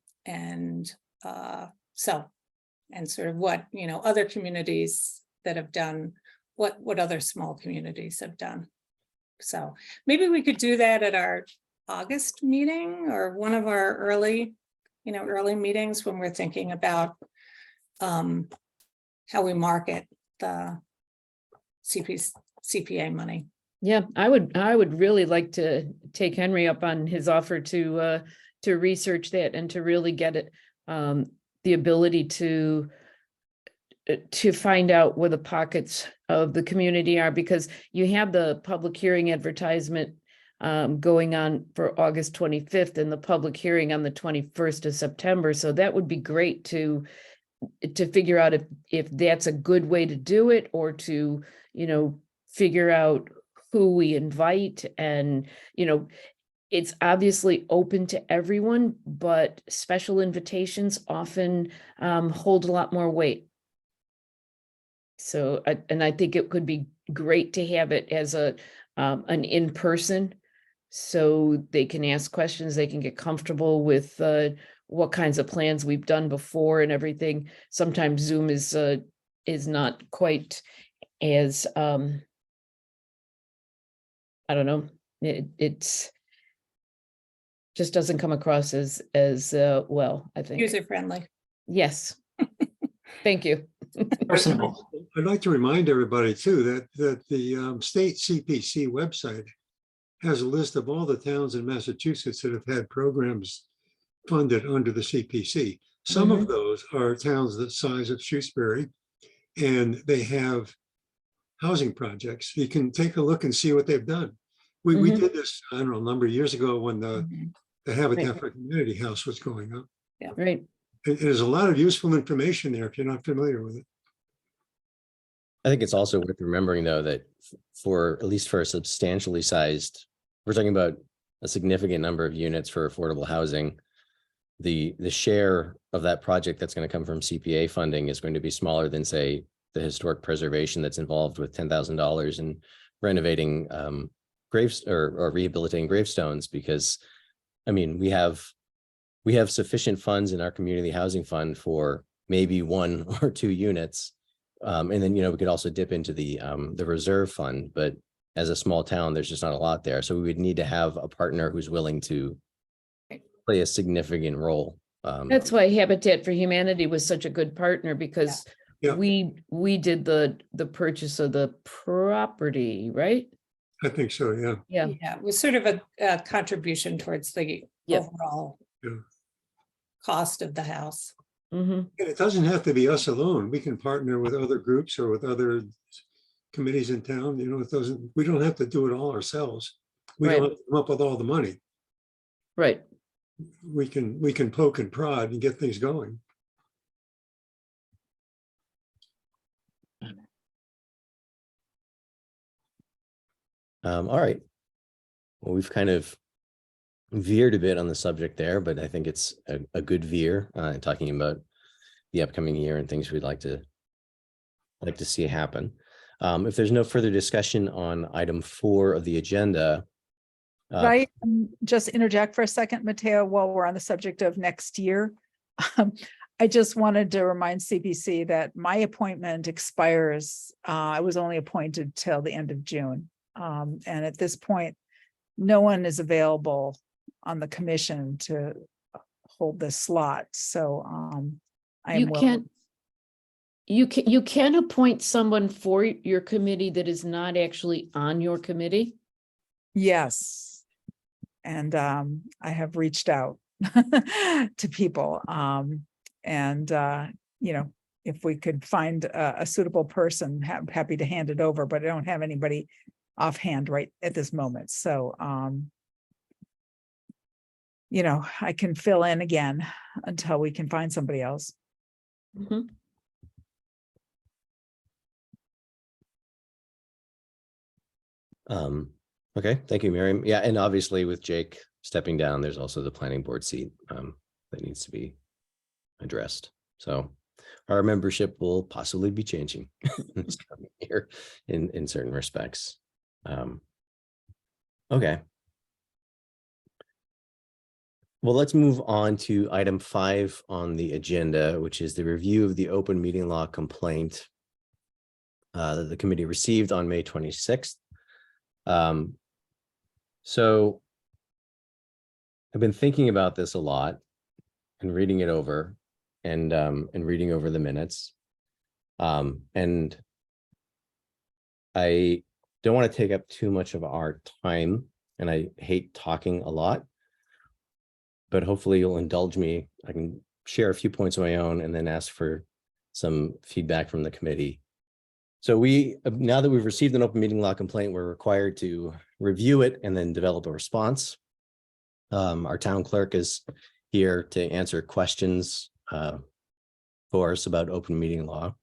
sort of what, other communities that have done, what other small communities have done. So maybe we could do that at our August meeting or one of our early meetings when we're thinking about how we market the CPA money. yeah, I would really like to take Henry up on his offer to research that and to really get it, the ability to find out where the pockets of the community are, because you have the public hearing advertisement going on for August 25th and the public hearing on the 21st of September. So that would be great to figure out if that's a good way to do it, or to, figure out who we invite. And, it's obviously open to everyone, but special invitations often hold a lot more weight. So, I think it could be great to have it as an in-person, so they can ask questions, they can get comfortable with what kinds of plans we've done before and everything. Sometimes Zoom is not quite as, I don't know, it's just doesn't come across as well, I think. User friendly. Yes. Thank you. Personable. I'd like to remind everybody too that the state CPC website has a list of all the towns in Massachusetts that have had programs funded under the CPC. Some of those are towns the size of Shutesbury, and they have housing projects. You can take a look and see what they've done. We did this, I don't know, a number of years ago when the Habitat for Humanity House was going up. Right. There's a lot of useful information there if you're not familiar with it. I think it's also worth remembering, though, that for at least for a substantially sized, we're talking about a significant number of units for affordable housing. The share of that project that's going to come from CPA funding is going to be smaller than, say, the historic preservation that's involved with $10,000 in renovating graves or rehabilitating gravestones. Because, I mean, we have sufficient funds in our community housing fund for maybe 1 or 2 units. And then, we could also dip into the reserve fund, but as a small town, there's just not a lot there. So we would need to have a partner who's willing to play a significant role. That's why Habitat for Humanity was such a good partner, because Yeah. we did the purchase of the property, right? I think so, yeah. Yeah. Yeah, it was sort of a contribution towards the Yep. overall Yeah. cost of the house. Mm-hmm. And it doesn't have to be us alone. We can partner with other groups or with other committees in town. We don't have to do it all ourselves. We Right. don't have to come up with all the money. Right. We can poke and prod and get things going. All right. Well, we've kind of veered a bit on the subject there, but I think it's a good veer, talking about the upcoming year and things we'd like to see happen. If there's no further discussion on item 4 of the agenda. Could I just interject for a second, Matteo, while we're on the subject of next year? I just wanted to remind CPC that my appointment expires. I was only appointed till the end of June. And at this point, no one is available on the commission to hold this slot. So I am willing. You can appoint someone for your committee that is not actually on your committee. Yes. And I have reached out to people. You know, if we could find a suitable person, happy to hand it over, but I don't have anybody offhand right at this moment. So, you know, I can fill in again until we can find somebody else. Mhm. Okay, thank you, Miriam. Yeah, and obviously with Jake stepping down, there's also the planning board seat that needs to be addressed. So our membership will possibly be changing this coming year in certain respects. Okay. Well, let's move on to item 5 on the agenda, which is the review of the open meeting law complaint that the committee received on May 26th. So I've been thinking about this a lot and reading it over and reading over the minutes. And I don't want to take up too much of our time, and I hate talking a lot, but hopefully you'll indulge me. I can share a few points of my own and then ask for some feedback from the committee. So now that we've received an open meeting law complaint, we're required to review it and then develop a response. Our town clerk is here to answer questions for us about open meeting law.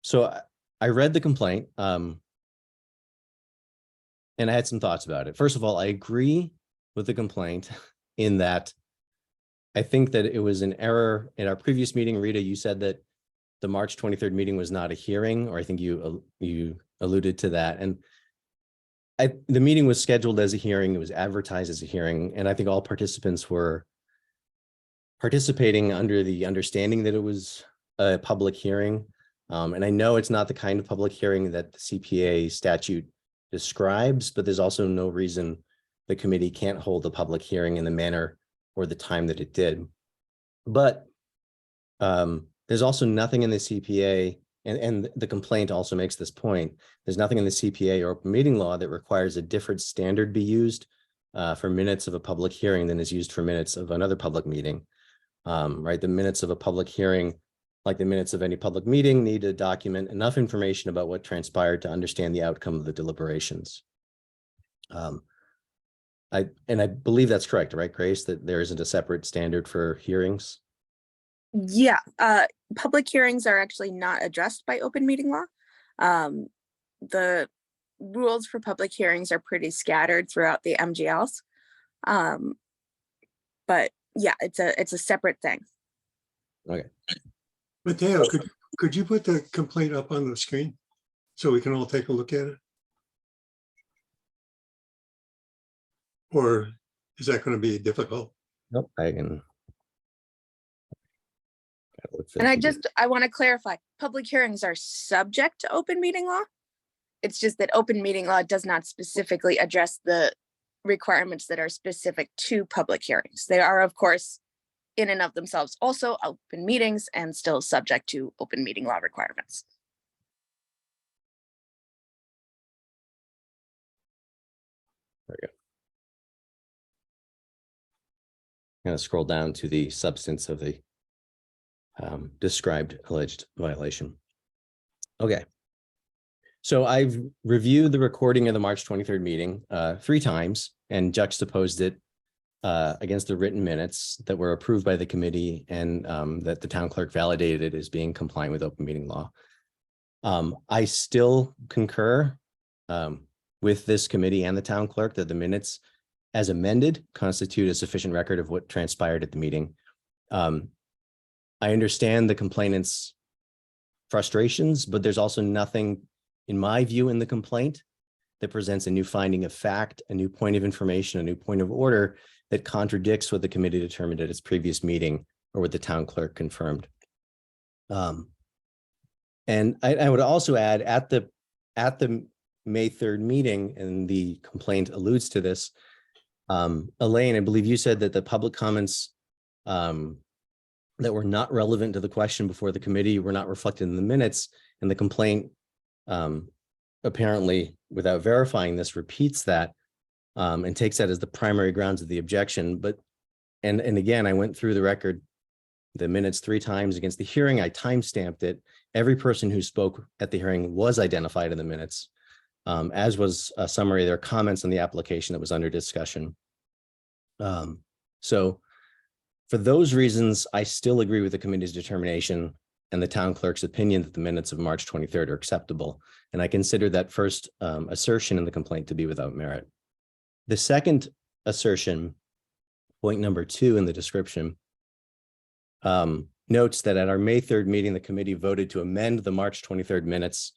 So I read the complaint and I had some thoughts about it. First of all, I agree with the complaint in that I think that it was an error in our previous meeting. Rita, you said that the March 23rd meeting was not a hearing, or I think you alluded to that. And the meeting was scheduled as a hearing. It was advertised as a hearing. And I think all participants were participating under the understanding that it was a public hearing. And I know it's not the kind of public hearing that the CPA statute describes, but there's also no reason the committee can't hold a public hearing in the manner or the time that it did. But there's also nothing in the CPA, and the complaint also makes this point. There's nothing in the CPA or open meeting law that requires a different standard be used for minutes of a public hearing than is used for minutes of another public meeting. Right, the minutes of a public hearing, like the minutes of any public meeting, need to document enough information about what transpired to understand the outcome of the deliberations. I believe that's correct, right, Grace, that there isn't a separate standard for hearings? Yeah, public hearings are actually not addressed by open meeting law. The rules for public hearings are pretty scattered throughout the MGLs. But yeah, it's a separate thing. Okay. Mateo, could you put the complaint up on the screen so we can all take a look at it? Or is that going to be difficult? Nope, I can. And I want to clarify, public hearings are subject to open meeting law. It's just that open meeting law does not specifically address the requirements that are specific to public hearings. They are, of course, in and of themselves also open meetings and still subject to open meeting law requirements. There we go. I'm going to scroll down to the substance of the described alleged violation. Okay. So I've reviewed the recording of the March 23rd meeting 3 times and juxtaposed it against the written minutes that were approved by the committee and that the town clerk validated as being compliant with open meeting law. I still concur with this committee and the town clerk that the minutes as amended constitute a sufficient record of what transpired at the meeting. I understand the complainant's frustrations, but there's also nothing, in my view, in the complaint that presents a new finding of fact, a new point of information, a new point of order that contradicts what the committee determined at its previous meeting or what the town clerk confirmed. And I would also add at the May 3rd meeting, and the complaint alludes to this, Elaine, I believe you said that the public comments that were not relevant to the question before the committee were not reflected in the minutes, and the complaint apparently, without verifying this, repeats that and takes that as the primary grounds of the objection. But and again, I went through the record, the minutes 3 times against the hearing. I timestamped it. Every person who spoke at the hearing was identified in the minutes, as was a summary of their comments on the application that was under discussion. So for those reasons, I still agree with the committee's determination and the town clerk's opinion that the minutes of March 23rd are acceptable. And I consider that first assertion in the complaint to be without merit. The second assertion, point number 2 in the description, notes that at our May 3rd meeting, the committee voted to amend the March 23rd minutes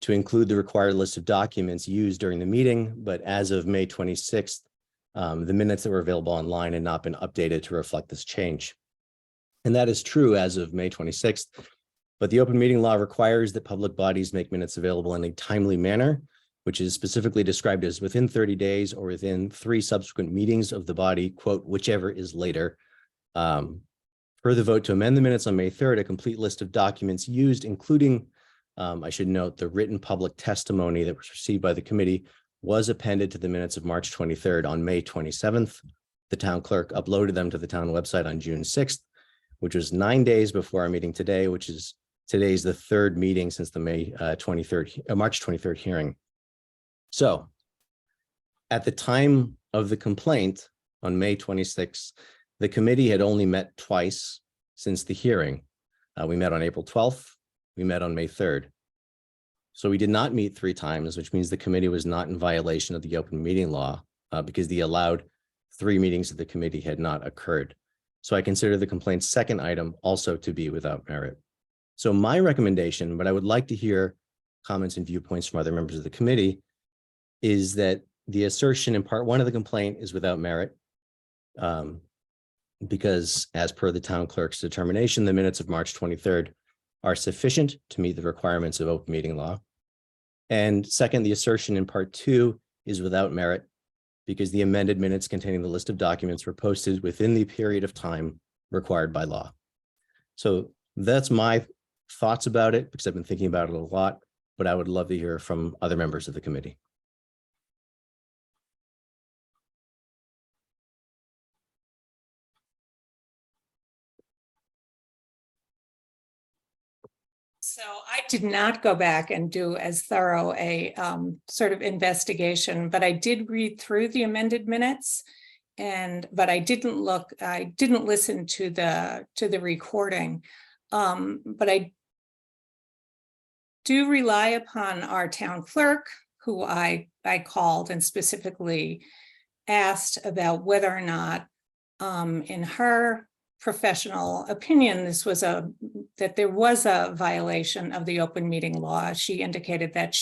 to include the required list of documents used during the meeting, but as of May 26th, the minutes that were available online had not been updated to reflect this change. And that is true as of May 26th, but the open meeting law requires that public bodies make minutes available in a timely manner, which is specifically described as within 30 days or within 3 subsequent meetings of the body, quote, whichever is later. Per the vote to amend the minutes on May 3rd, a complete list of documents used, including, I should note, the written public testimony that was received by the committee, was appended to the minutes of March 23rd on May 27th. The town clerk uploaded them to the town website on June 6th, which was 9 days before our meeting today, which is today's the 3rd meeting since the March 23rd hearing. So at the time of the complaint on May 26th, the committee had only met twice since the hearing. We met on April 12th. We met on May 3rd. So we did not meet 3 times, which means the committee was not in violation of the open meeting law because the allowed 3 meetings of the committee had not occurred. So I consider the complaint's second item also to be without merit. So my recommendation, but I would like to hear comments and viewpoints from other members of the committee, is that the assertion in part 1 of the complaint is without merit. Because as per the town clerk's determination, the minutes of March 23rd are sufficient to meet the requirements of open meeting law. And second, the assertion in part 2 is without merit because the amended minutes containing the list of documents were posted within the period of time required by law. So that's my thoughts about it, because I've been thinking about it a lot, but I would love to hear from other members of the committee. So I did not go back and do as thorough a sort of investigation, but I did read through the amended minutes. But I didn't listen to the recording. But I do rely upon our town clerk, who I called and specifically asked about whether or not in her professional opinion, that there was a violation of the open meeting law. She indicated that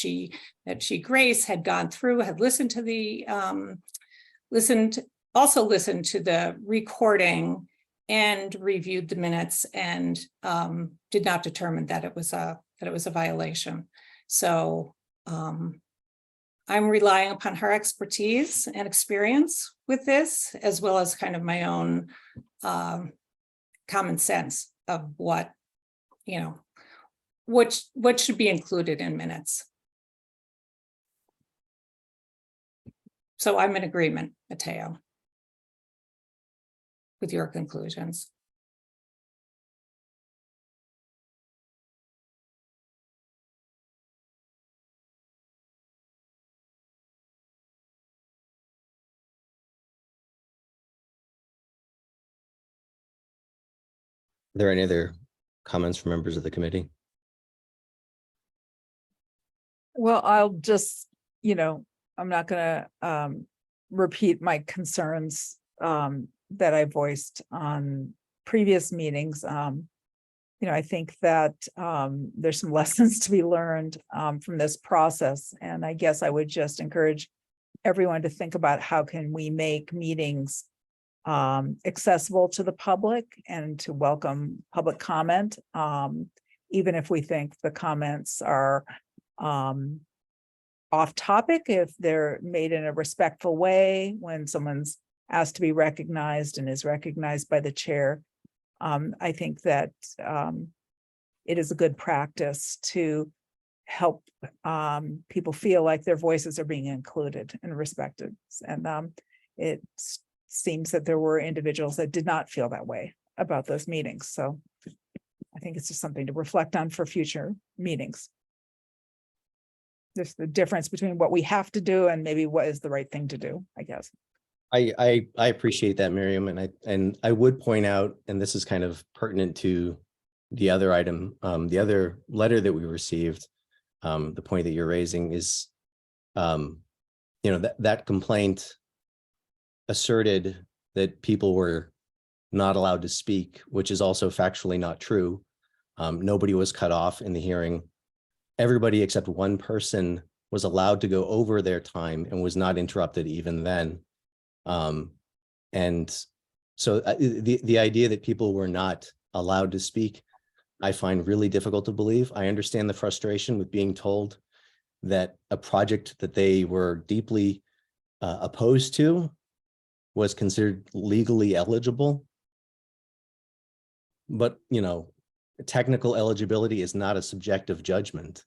Grace had gone through, had listened to the listened to the recording and reviewed the minutes and did not determine that it was a violation. So I'm relying upon her expertise and experience with this, as well as kind of my own common sense of what should be included in minutes. So I'm in agreement, Mateo, with your conclusions. Are there any other comments from members of the committee? Well, I'll just you know, I'm not gonna repeat my concerns that I voiced on previous meetings. You know, I think that there's some lessons to be learned from this process. And I guess I would just encourage everyone to think about how can we make meetings accessible to the public and to welcome public comment, even if we think the comments are off topic, if they're made in a respectful way, when someone's asked to be recognized and is recognized by the chair. I think that it is a good practice to help people feel like their voices are being included and respected. And it seems that there were individuals that did not feel that way about those meetings. So I think it's just something to reflect on for future meetings. There's the difference between what we have to do and maybe what is the right thing to do, I guess. I appreciate that, Miriam, and I would point out, and this is kind of pertinent to the other item, the other letter that we received. The point that you're raising is, you know, that complaint asserted that people were not allowed to speak, which is also factually not true. Nobody was cut off in the hearing. Everybody except one person was allowed to go over their time and was not interrupted even then. And so the idea that people were not allowed to speak, I find really difficult to believe. I understand the frustration with being told that a project that they were deeply opposed to was considered legally eligible. But, you know, technical eligibility is not a subjective judgment.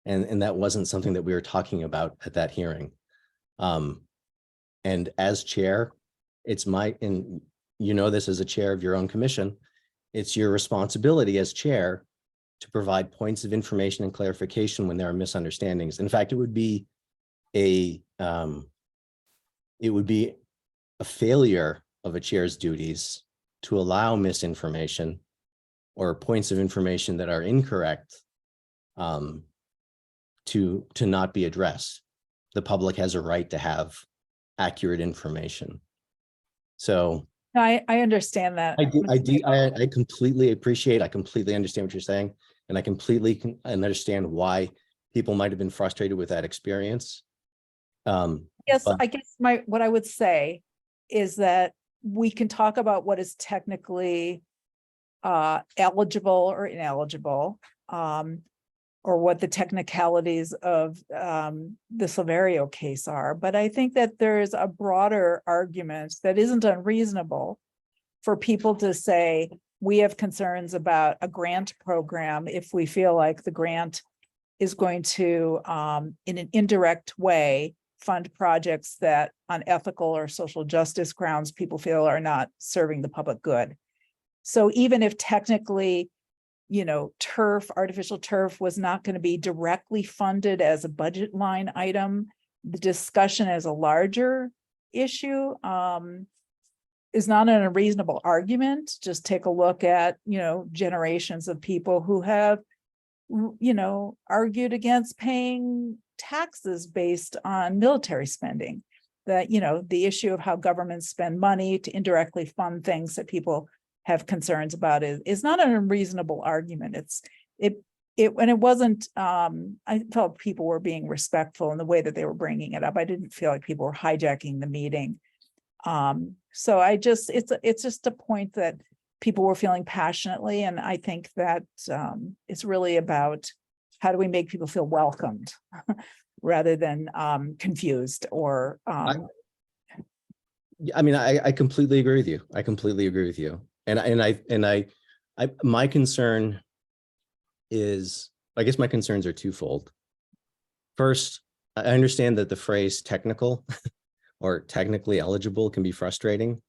And that wasn't something that we were talking about at that hearing. And as chair, it's and you know this as a chair of your own commission, it's your responsibility as chair to provide points of information and clarification when there are misunderstandings. In fact, it would be a failure of a chair's duties to allow misinformation or points of information that are incorrect to not be addressed. The public has a right to have accurate information. So I understand that. I completely appreciate, I completely understand what you're saying. And I completely understand why people might have been frustrated with that experience. Yes, I guess what I would say is that we can talk about what is technically eligible or ineligible, or what the technicalities of the Silverio case are. But I think that there's a broader argument that isn't unreasonable for people to say, we have concerns about a grant program if we feel like the grant is going to, in an indirect way, fund projects that on ethical or social justice grounds people feel are not serving the public good. So even if technically, you know, artificial turf was not going to be directly funded as a budget line item, the discussion as a larger issue is not an unreasonable argument. Just take a look at, you know, generations of people who have, you know, argued against paying taxes based on military spending. That, you know, the issue of how governments spend money to indirectly fund things that people have concerns about is not an unreasonable argument. It wasn't, I felt people were being respectful in the way that they were bringing it up. I didn't feel like people were hijacking the meeting. So it's just a point that people were feeling passionately. And I think that it's really about how do we make people feel welcomed rather than confused or. I mean, I completely agree with you. I completely agree with you. My concern is, I guess my concerns are twofold. First, I understand that the phrase technical or technically eligible can be frustrating,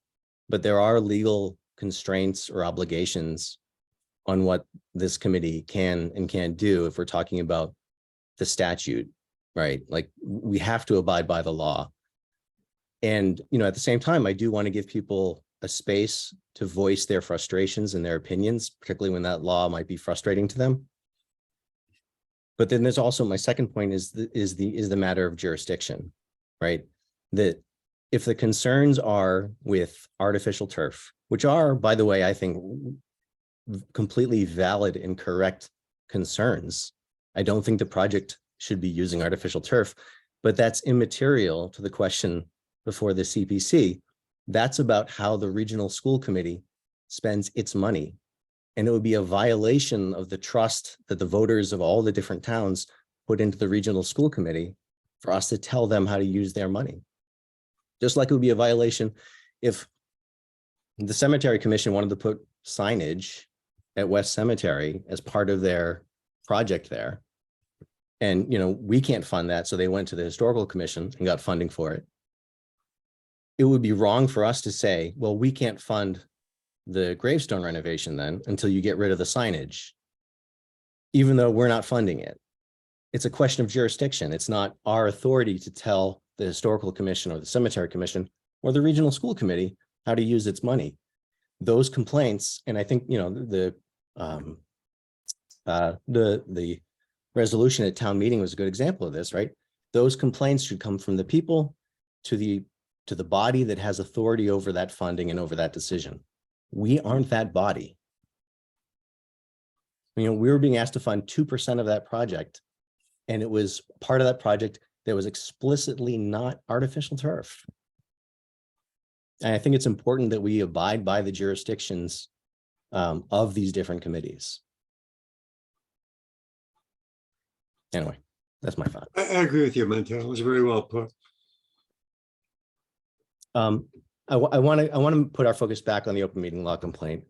but there are legal constraints or obligations on what this committee can and can't do if we're talking about the statute, right? Like we have to abide by the law. And, you know, at the same time, I do want to give people a space to voice their frustrations and their opinions, particularly when that law might be frustrating to them. But then there's also, my second point is the matter of jurisdiction, right? That if the concerns are with artificial turf, which are, by the way, I think completely valid and correct concerns. I don't think the project should be using artificial turf, but that's immaterial to the question before the CPC. That's about how the regional school committee spends its money. And it would be a violation of the trust that the voters of all the different towns put into the regional school committee for us to tell them how to use their money. Just like it would be a violation if the cemetery commission wanted to put signage at West Cemetery as part of their project there. And, you know, we can't fund that. So they went to the historical commission and got funding for it. It would be wrong for us to say, well, we can't fund the gravestone renovation then until you get rid of the signage, even though we're not funding it. It's a question of jurisdiction. It's not our authority to tell the historical commission or the cemetery commission or the regional school committee how to use its money. Those complaints, and I think, you know, the resolution at town meeting was a good example of this, right? Those complaints should come from the people to the body that has authority over that funding and over that decision. We aren't that body. You know, we were being asked to fund 2% of that project, and it was part of that project that was explicitly not artificial turf. And I think it's important that we abide by the jurisdictions of these different committees. Anyway, that's my thought. I agree with you, Montel. It was very well put. I want to put our focus back on the open meeting law complaint.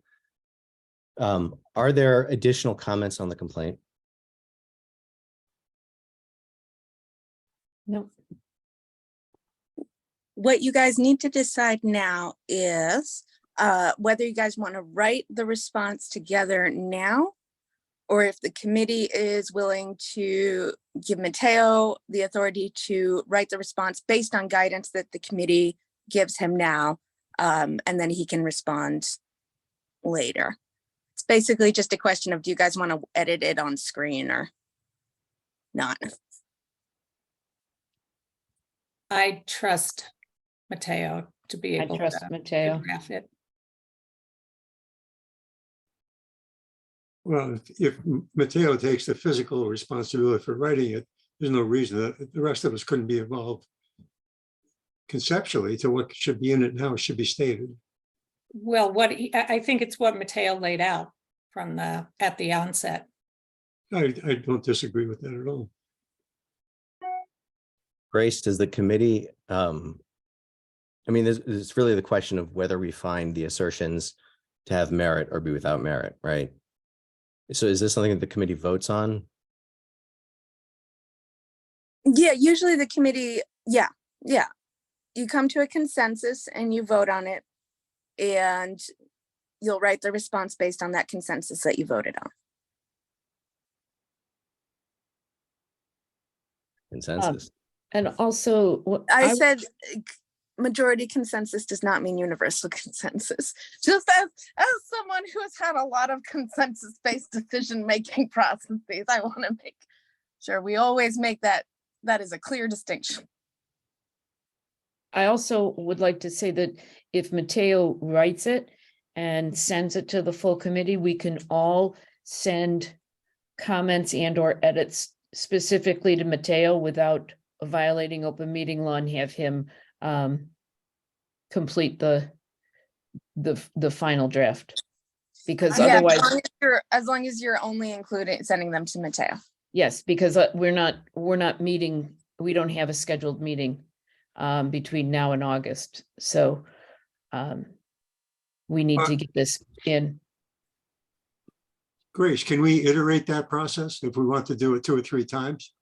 Are there additional comments on the complaint? No. What you guys need to decide now is whether you guys want to write the response together now, or if the committee is willing to give Mateo the authority to write the response based on guidance that the committee gives him now, and then he can respond later. It's basically just a question of, do you guys want to edit it on screen or not? I trust Mateo to be I able trust to Mateo. draft it. Well, if Mateo takes the physical responsibility for writing it, there's no reason that the rest of us couldn't be involved conceptually to what should be in it and how it should be stated. Well, I think it's what Mateo laid out from at the onset. I don't disagree with that at all. Grace, does the committee, I mean, it's really the question of whether we find the assertions to have merit or be without merit, right? So is this something that the committee votes on? Yeah, usually the committee, yeah. You come to a consensus and you vote on it, and you'll write the response based on that consensus that you voted on. Consensus. And also, what I said majority consensus does not mean universal consensus. Just as someone who has had a lot of consensus-based decision-making processes, I want to make sure we always make that is a clear distinction. I also would like to say that if Mateo writes it and sends it to the full committee, we can all send comments and or edits specifically to Mateo without violating open meeting law and have him complete the final draft. Because Yeah, otherwise, as long as you're only sending them to Mateo. yes, because we're not meeting, we don't have a scheduled meeting between now and August. So we need to get this in. Grace, can we iterate that process if we want to do it 2 or 3 times?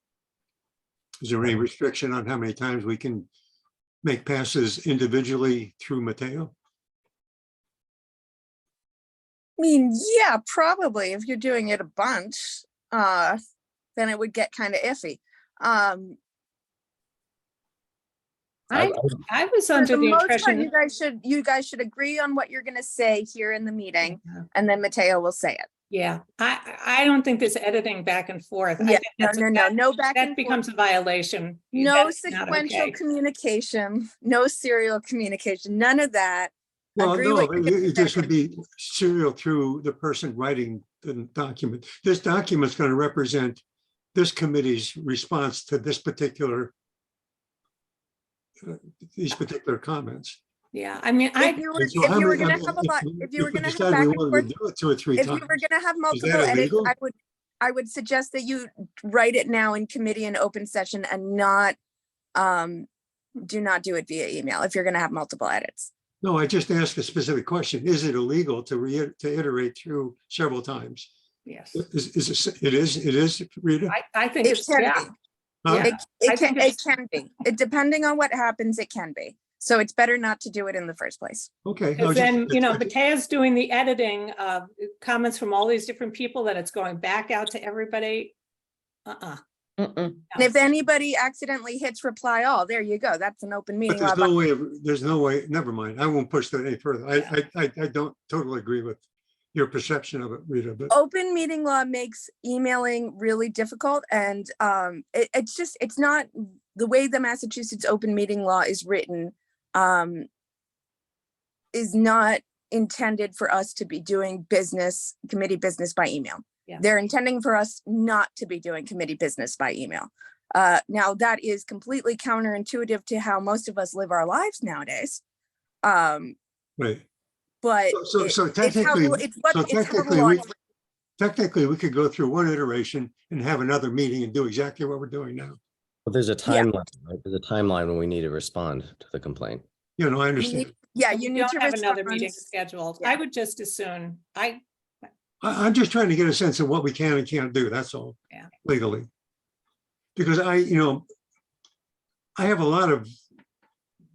Is there any restriction on how many times we can make passes individually through Mateo? I mean, yeah, probably if you're doing it a bunch, then it would get kind of iffy. I was For under the the most part, impression. you guys should agree on what you're gonna say here in the meeting, Yeah. and then Mateo will say it. Yeah, I don't think there's editing back and forth. I Yeah, think no, that's a- no, no, that- no back That and forth. becomes a violation. No That's not sequential okay. communication, no serial communication, none of that. Well, Agree no, what but you're gonna this say. would be serial through the person writing the document. This document's going to represent this committee's response to this particular, these particular comments. Yeah, I mean, If you were, And so if how you were many- gonna have a lot, if you were If we gonna have decide back we and wanted forth, to do it 2 or 3 if you times, were gonna have is multiple that edits, illegal? I would suggest that you write it now in committee and open session and not, do not do it via email if you're gonna have multiple edits. No, I just asked a specific question. Is it illegal to iterate through several times? yes, It is, Rita? I think It it's, can yeah, be. Huh? yeah. I It think can, it it's- can be. It, depending on what happens, it can be. So it's better not to do it in the first place. Okay. I Because was then, just- Matea's doing the editing of comments from all these different people, that it's going back out to everybody. Mm-mm. And if anybody accidentally hits reply all, there you go. That's an open But meeting. there's law. there's no way, never mind. I won't push that any further. I don't totally agree with your perception of it, Rita, but Open meeting law makes emailing really difficult, and it's not the way the Massachusetts open meeting law is written, is not intended for us to be doing committee business by email. Yeah. They're intending for us not to be doing committee business by email. Now that is completely counterintuitive to how most of us live our lives nowadays. right. But So it's how technically, it's how the technically, law is written. technically, we could go through one iteration and have another meeting and do exactly what we're doing now. Well, there's a Yeah. timeline, right? There's a timeline when we need to respond to the complaint. You know, I You understand. need- Yeah, We you need don't to have another meeting respond. scheduled. Yeah. I would just as soon, I'm just trying to get a sense of what we can and can't do, that's all. Yeah. Legally. Because I have a lot of,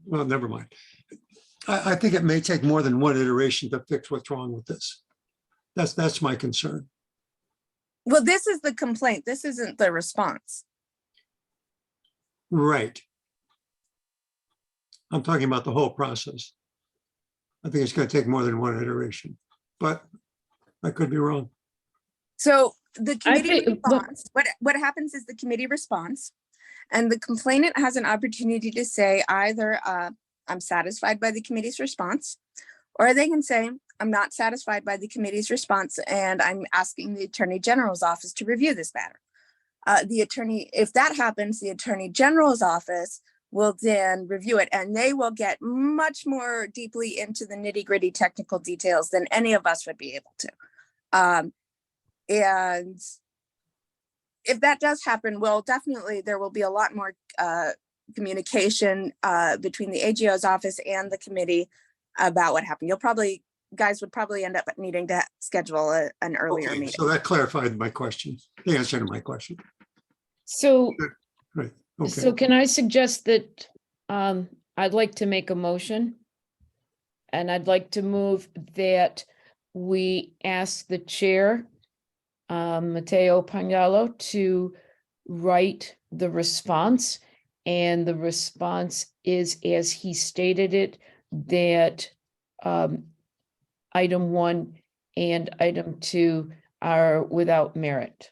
well, never mind. I think it may take more than one iteration to fix what's wrong with this. That's my concern. Well, this is the complaint. This isn't the response. Right. I'm talking about the whole process. I think it's going to take more than one iteration, but I could be wrong. So the committee think- well- responds, what happens is the committee responds, and the complainant has an opportunity to say either, I'm satisfied by the committee's response, or they can say, I'm not satisfied by the committee's response, and I'm asking the Attorney General's office to review this matter. If that happens, the Attorney General's office will then review it, and they will get much more deeply into the nitty-gritty technical details than any of us would be able to. And if that does happen, well, definitely there will be a lot more communication between the AGO's office and the committee about what happened. Guys would probably end up needing to schedule an earlier Okay, meeting. so that clarified my question, the answer to my question. So, Right, so okay. can I suggest that I'd like to make a motion? And I'd like to move that we ask the chair, Mateo Pagnolo, to write the response. And the response is, as he stated it, that item 1 and item 2 are without merit.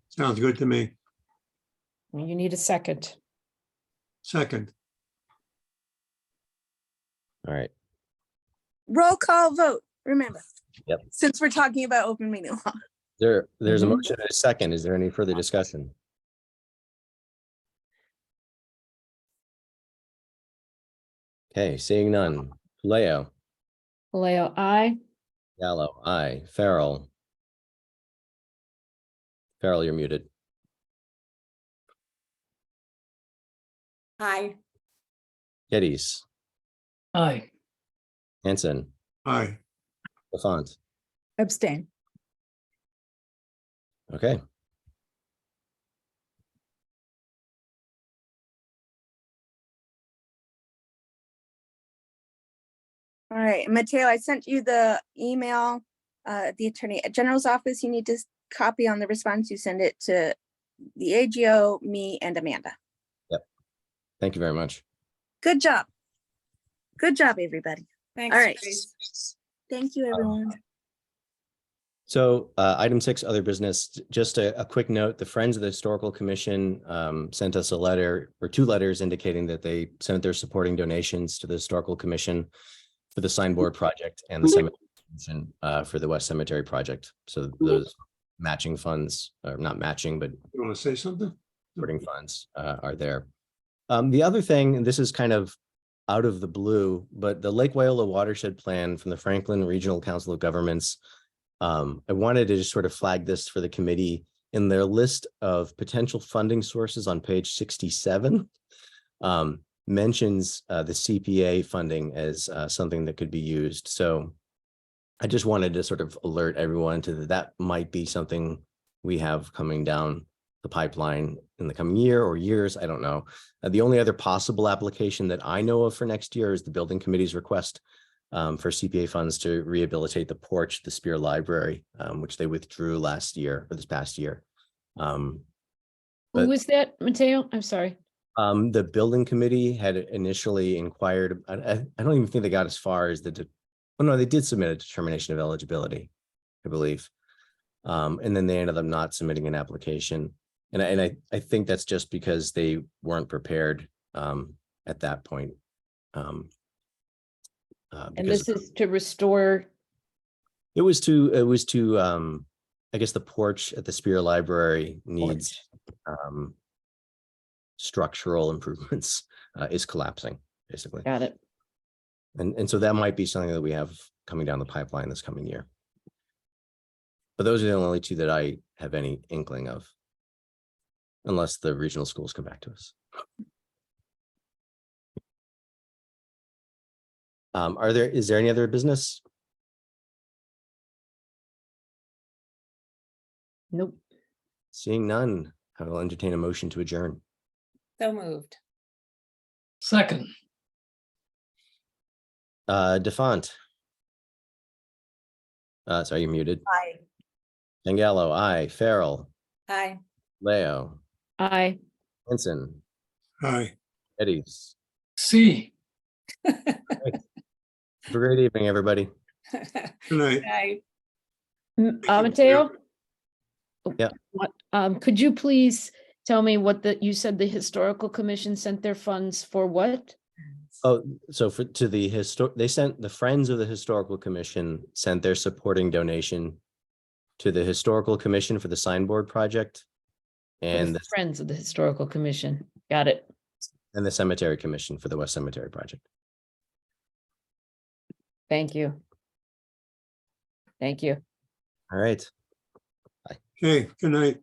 Sounds good to me. You need a second. Second, All right. Roll call vote, remember. Yep. Since we're talking about open meeting law. There's a Mhm. motion and a second. Is there any further discussion? Okay, seeing none. Leo, Leo, I. Gallo, aye. Farrell. Farrell, you're muted. I, Geddes, Aye. Hanson, aye. LaFont. Abstain. Okay. All right, Mateo, I sent you the email, the Attorney General's office. You need to copy on the response. You send it to the AGO, me, and Amanda. Thank you very much. Good job. Good job, everybody. Thanks. All right. Grace. Thank you, everyone. So item 6, other business, just a quick note, the Friends of the Historical Commission sent us a letter or 2 letters indicating that they sent their supporting donations to the Historical Commission for the signboard project and the cemetery commission, for the West Cemetery project. So those matching funds, or not matching, but You want to say something? supporting funds are there. The other thing, and this is kind of out of the blue, but the Lake Wyola watershed plan from the Franklin Regional Council of Governments, I wanted to just sort of flag this for the committee. In their list of potential funding sources on page 67, mentions the CPA funding as something that could be used. So I just wanted to sort of alert everyone to that might be something we have coming down the pipeline in the coming year or years. I don't know. The only other possible application that I know of for next year is the building committee's request for CPA funds to rehabilitate the porch, at the Spear Library, which they withdrew last year or this past year. Who But- was that, Mateo? I'm sorry. The building committee had initially inquired. I don't even think they got as far as oh no, they did submit a determination of eligibility, I believe. And then they ended up not submitting an application. And I think that's just because they weren't prepared at that point. And Because this is to restore, it was to I guess the porch at the Spear Library needs structural improvements, is collapsing, basically. got it. And so that might be something that we have coming down the pipeline this coming year. But those are the only 2 that I have any inkling of, unless the regional schools come back to us. Is there any other business? Nope. Seeing none, I will entertain a motion to adjourn. So moved. Second, Defont. Sorry, you're muted. Aye. Sangallo, aye. Farrell, Aye. Leo, Aye. Henson, Hi. Eddies. C. Have a great evening, everybody. Good night. Aye. Mateo? Yeah. What, could you please tell me what you said the Historical Commission sent their funds for what? Oh, so they sent the Friends of the Historical Commission sent their supporting donation to the Historical Commission for the signboard project For and the Friends of the Historical Commission. Got it. the Cemetery Commission for the West Cemetery project. Thank you. Thank you. All right. Okay, good night.